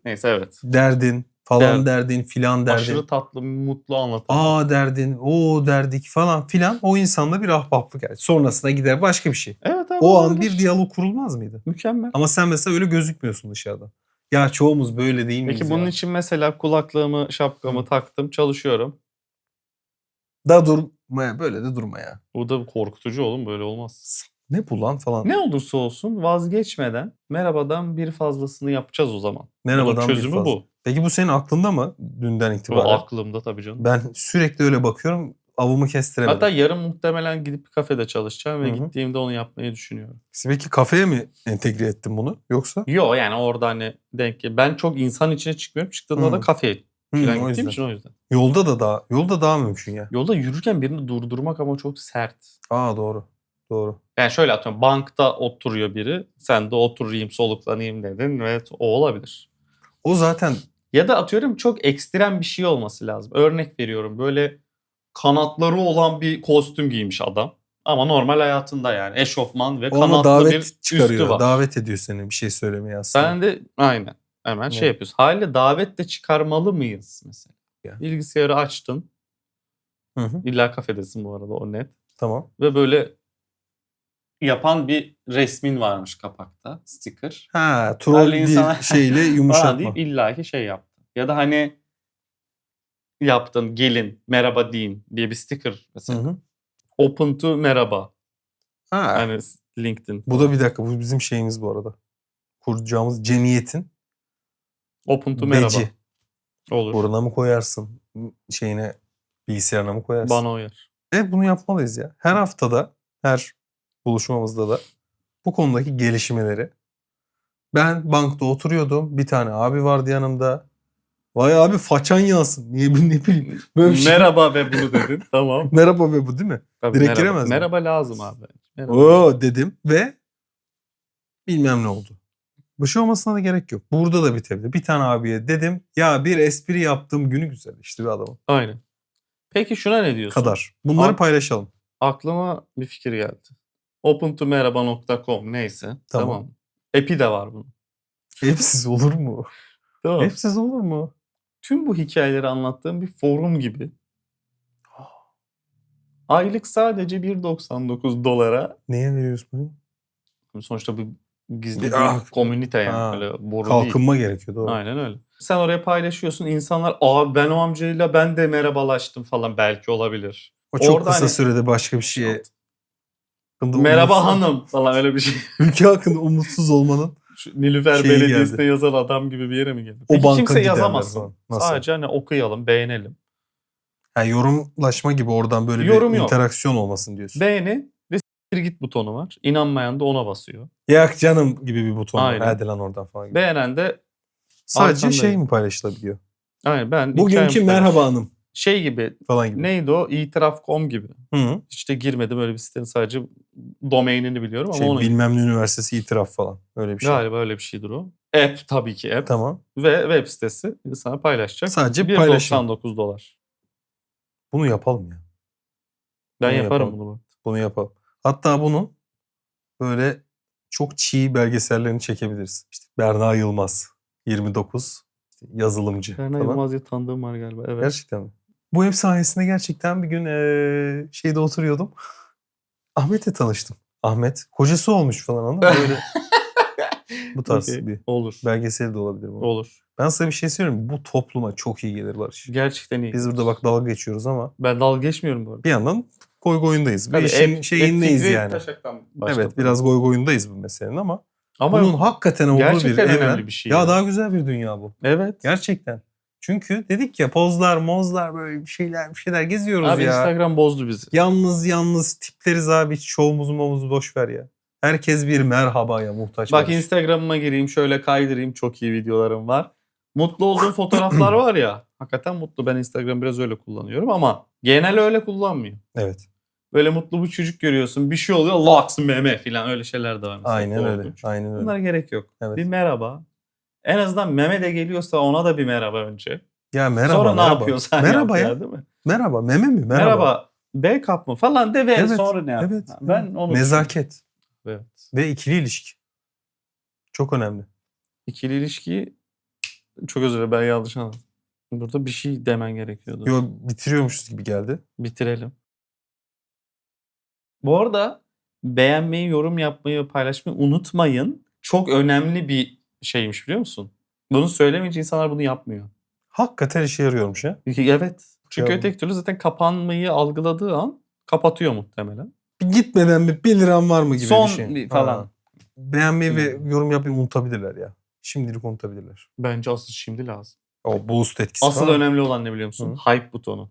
Neyse evet. Derdin falan derdin filan derdin. Aşırı tatlı, mutlu anlatan. Aa derdin, o derdik falan filan o insanla bir ahbaplık yani. Sonrasında gider başka bir şey. Evet abi. O an olabilir. bir diyalog kurulmaz mıydı? Mükemmel. Ama sen mesela öyle gözükmüyorsun dışarıdan. Ya çoğumuz böyle değil miyiz Peki ya? bunun için mesela kulaklığımı, şapkamı taktım, çalışıyorum. Da durma böyle de durma ya. Bu da korkutucu oğlum böyle olmaz. Ne bu lan falan. Ne olursa olsun vazgeçmeden merhabadan bir fazlasını yapacağız o zaman. Merhabadan Bunun bir çözümü fazla. bu. Peki bu senin aklında mı dünden O itibaren? aklımda tabii canım. Ben sürekli öyle bakıyorum. Avımı kestiremedim. Hatta yarın muhtemelen gidip bir kafede çalışacağım ve Hı hı. gittiğimde onu yapmayı düşünüyorum. Peki kafeye mi entegre ettin bunu yoksa? Yo yani orada hani ben çok insan içine çıkmıyorum. Çıktığımda da kafeye falan o gittiğim yüzden. için o yüzden. Yolda daha mümkün ya. Yolda yürürken birini durdurmak ama çok sert. Aa doğru. Yani şöyle atıyorum bankta oturuyor biri. Sen de oturayım soluklanayım dedin ve o olabilir. O zaten Ya da atıyorum çok ekstrem bir şey olması lazım. Örnek veriyorum böyle kanatları olan bir kostüm giymiş adam. Ama normal hayatında yani eşofman ve o ama kanatlı bir davet üstü çıkarıyor. var. Davet ediyor seni bir şey söylemeye aslında. Ben de aynen hemen şey Evet. yapıyoruz. Haliyle davet de çıkarmalı mıyız mesela? Ya. Bilgisayarı açtın. Hı. İlla kafedesin bu arada o net. Tamam. Ve böyle yapan bir resmin varmış kapakta. Sticker. Ha, troll Haliyle insana- bir şeyle Falan yumuşatma. deyip illaki şey yaptın. Ya da hani yaptın gelin merhaba deyin diye bir sticker mesela. Hı. Open to merhaba. Ha. Hani LinkedIn. Bu da bir dakika. Bu bizim şeyimiz bu arada. Kuracağımız cemiyetin Open to merhaba. beci. Olur. Orana mı koyarsın? Şeyine bilgisayarına mı koyarsın? Bana uyar. Bunu yapmalıyız ya. Her haftada, her buluşmamızda da bu konudaki gelişmeleri. Ben bankta oturuyordum. Bir tane abi vardı yanımda. Vay abi façan yansın. Ne bileyim. Böyle bir şey. Merhaba ve bunu dedin. Tamam. Merhaba ve bu değil mi? Tabii Direkt merhaba. giremez mi? Merhaba lazım abi. Merhaba. Oo dedim ve bilmem ne oldu. Bu şey olmasına da gerek yok. Burada da bitebilir. Bir tane abiye dedim ya bir espri yaptığım günü güzel işte bir adamın. Aynen. Peki şuna ne diyorsun? Kadar. Bunları Ak- paylaşalım. Aklıma bir fikir geldi. opentomerhaba.com neyse. Tamam. App'i de var bunun. Hepsiz olur mu? Tamam. Hepsiz olur mu? Tüm bu hikayeleri anlattığım bir forum gibi. Aylık sadece $1.99. Neye veriyoruz bunu? Sonuçta bu gizli Bir- bir komünite yani. Ha. Öyle boru Kalkınma gerekiyor doğru. değil. Aynen öyle. Sen oraya paylaşıyorsun. İnsanlar ben o amcayla ben de merhabalaştım falan belki olabilir. O çok Orada kısa hani- sürede başka bir şeye hakkında Merhaba umutsuz- hanım falan öyle bir şey. Ülke hakkında umutsuz olmanın Şu Nilüfer Şeyi Belediyesi'ne geldi. yazan adam gibi bir yere mi geldi? O Peki banka kimse giderler yazamazsın. falan. Nasıl? Sadece hani okuyalım, beğenelim. yani yorumlaşma gibi oradan böyle Yorum bir yok. interaksiyon olmasın diyorsun. Beğeni ve s**tir git butonu var. İnanmayan da ona basıyor. Yak canım gibi bir buton var. Aynen. Hadi lan oradan falan gibi. Beğenen de Sadece arkandayım. şey mi paylaşılabiliyor? aynen ben Bugünkü hikayemi merhaba paylaş- hanım Şey gibi falan gibi. neydi o? İtiraf.com gibi. Hı. Hiç de girmedim öyle bir sitenin sadece domainini biliyorum ama Şey, onu bilmem ne üniversitesi itiraf falan. Öyle bir şey. galiba öyle bir şeydir o. App tabii ki app. Tamam. Ve web sitesi insana paylaşacak. Sadece paylaşım. $1.99. Bunu yapalım ya. Ben Bunu yaparım yapalım. bunu. Bunu yapalım. Hatta bunun böyle çok çiğ belgesellerini çekebiliriz. İşte Berna Yılmaz 29 yazılımcı Berna falan. Yılmaz diye tanıdığım var galiba. Evet. Gerçekten mi? Bu web sayesinde gerçekten bir gün şeyde oturuyordum. Ahmet'le tanıştım. Ahmet. Kocası olmuş falan anladın mı? Böyle bu tarz Okey. bir Olur. belgesel de olabilir bu. Olur. Ben sana bir şey söyleyeyim mi? Bu topluma çok iyi gelir Barış. Gerçekten iyi. Biz burada bak dalga geçiyoruz ama Ben dalga geçmiyorum bu arada. bir yandan goy goyundayız. Bir Tabii işin app şeyindeyiz fikri yani. taşaktan başladı. Evet biraz goy goyundayız bu meselenin ama Ama bunun hakikaten olduğu bir gerçekten evren. önemli bir şey Ya ya. daha güzel bir dünya bu. evet. Gerçekten. Çünkü dedik ya pozlar, mozlar böyle bir şeyler geziyoruz Abi ya. Instagram bozdu bizi. Yalnız tipleriz abi. Hiç şovumuzu momuzu boş ver ya. Herkes bir merhabaya muhtaç. Bak Barış. Instagram'ıma gireyim şöyle kaydırayım çok iyi videolarım var. Mutlu olduğum fotoğraflar var ya. Hakikaten mutlu. Ben Instagram biraz öyle kullanıyorum ama genel öyle kullanmıyor. Evet. Böyle mutlu bir çocuk görüyorsun. Bir şey oluyor. Laks meme falan öyle şeyler de var. mesela. Aynen öyle. Korkunç. Aynen öyle. Bunlara gerek yok. Evet. Bir merhaba. En azından meme de geliyorsa ona da bir merhaba önce. Ya merhaba. Sonra ne merhaba. yapıyorsan Merhaba yap ya. değil mi? Merhaba. Meme mi? Merhaba. Merhaba. B-cup mı falan de ve Evet, sonra ne yap? Evet. Ben onu Nezaket Evet. ve ikili ilişki. Çok önemli. İkili ilişkiyi çok özür dilerim ben yanlış anladım. Burada bir şey demen gerekiyordu. Yo bitiriyormuşuz gibi geldi. Bitirelim. Bu arada beğenmeyi, yorum yapmayı ve paylaşmayı unutmayın. Çok önemli bir şeymiş biliyor musun? Bunu söylemeyince insanlar bunu yapmıyor. Hakikaten işe yarıyormuş ya. Evet. Çünkü Ya bu- öteki türlü zaten kapanmayı algıladığı an kapatıyor muhtemelen. Bir gitmeden bir liram var mı gibi Son bir şey. bir falan. Ha. Beğenmeyi ve Yani. yorum yapmayı unutabilirler ya. Şimdilik unutabilirler. Bence asıl şimdi lazım. O boost etkisi Asıl falan. önemli olan ne biliyor musun? Hype butonu.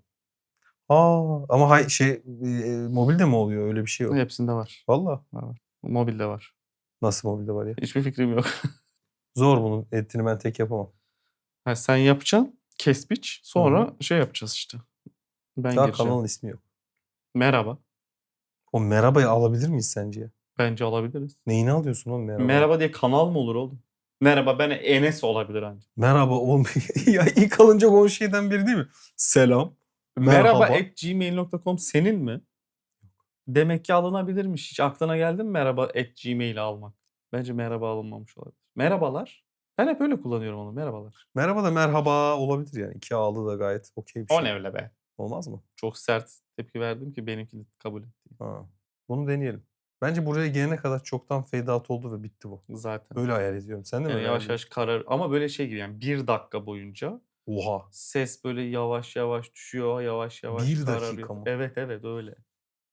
Ama mobilde mi oluyor öyle bir şey yok. Hepsinde var. Valla. Mobilde var. Nasıl mobilde var ya? Hiçbir fikrim yok. Zor bunun etini ben tek yapamam. Ha, sen yapacaksın. Kes biç. Sonra şey yapacağız işte. Ben Daha gireceğim. kanalın ismi yok. Merhaba. O merhabayı alabilir miyiz sence ya? Bence alabiliriz. Neyini alıyorsun oğlum merhaba? Merhaba diye kanal mı olur oğlum? Merhaba ben Enes olabilir ancak. Merhaba oğlum. Ya ilk alınacak o şeyden biri değil mi? Selam. Merhaba. Merhaba@gmail.com senin mi? Demek ki alınabilirmiş. Hiç aklına geldi mi merhaba@gmail'i almak? Bence merhaba alınmamış olabilir. Merhabalar. Ben hep öyle kullanıyorum onu. Merhabalar. Merhaba da merhaba olabilir yani. İki ağlı da gayet okey bir şey. O ne öyle be? Olmaz mı? Çok sert tepki verdim ki benimkini kabul etti. Ha. Bunu deneyelim. Bence buraya gelene kadar çoktan fade out oldu ve bitti bu. Zaten. Öyle hayal ediyorum. Sen de mi Yani öyle yavaş hayal yavaş karar ama böyle şey gibi yani 1 dakika boyunca ediyorsun? Oha. ses böyle yavaş yavaş düşüyor, yavaş yavaş 1 kararıyor. dakika mı? Evet öyle.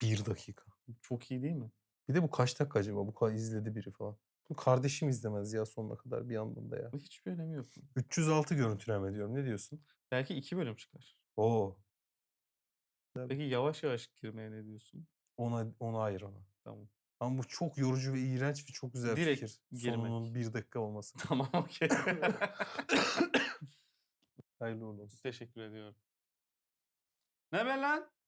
1 dakika. Çok iyi değil mi? Bir de bu kaç dakika acaba? Bu kadar izledi biri falan. Bu kardeşim izlemez ya sonuna kadar bir yandan da ya. Hiçbir önemi yok. 306 görüntüleme diyorum. Ne diyorsun? Belki 2 bölüm çıkar. Oo. Peki yavaş yavaş girmeye ne diyorsun? Ona ayır ona. Tamam. Ama bu çok yorucu ve iğrenç ve çok güzel Direkt fikir. girmek. Sonunun 1 dakika olması. Tamam okey. Hayırlı uğurlu olsun. Teşekkür ediyorum. Ne haber lan?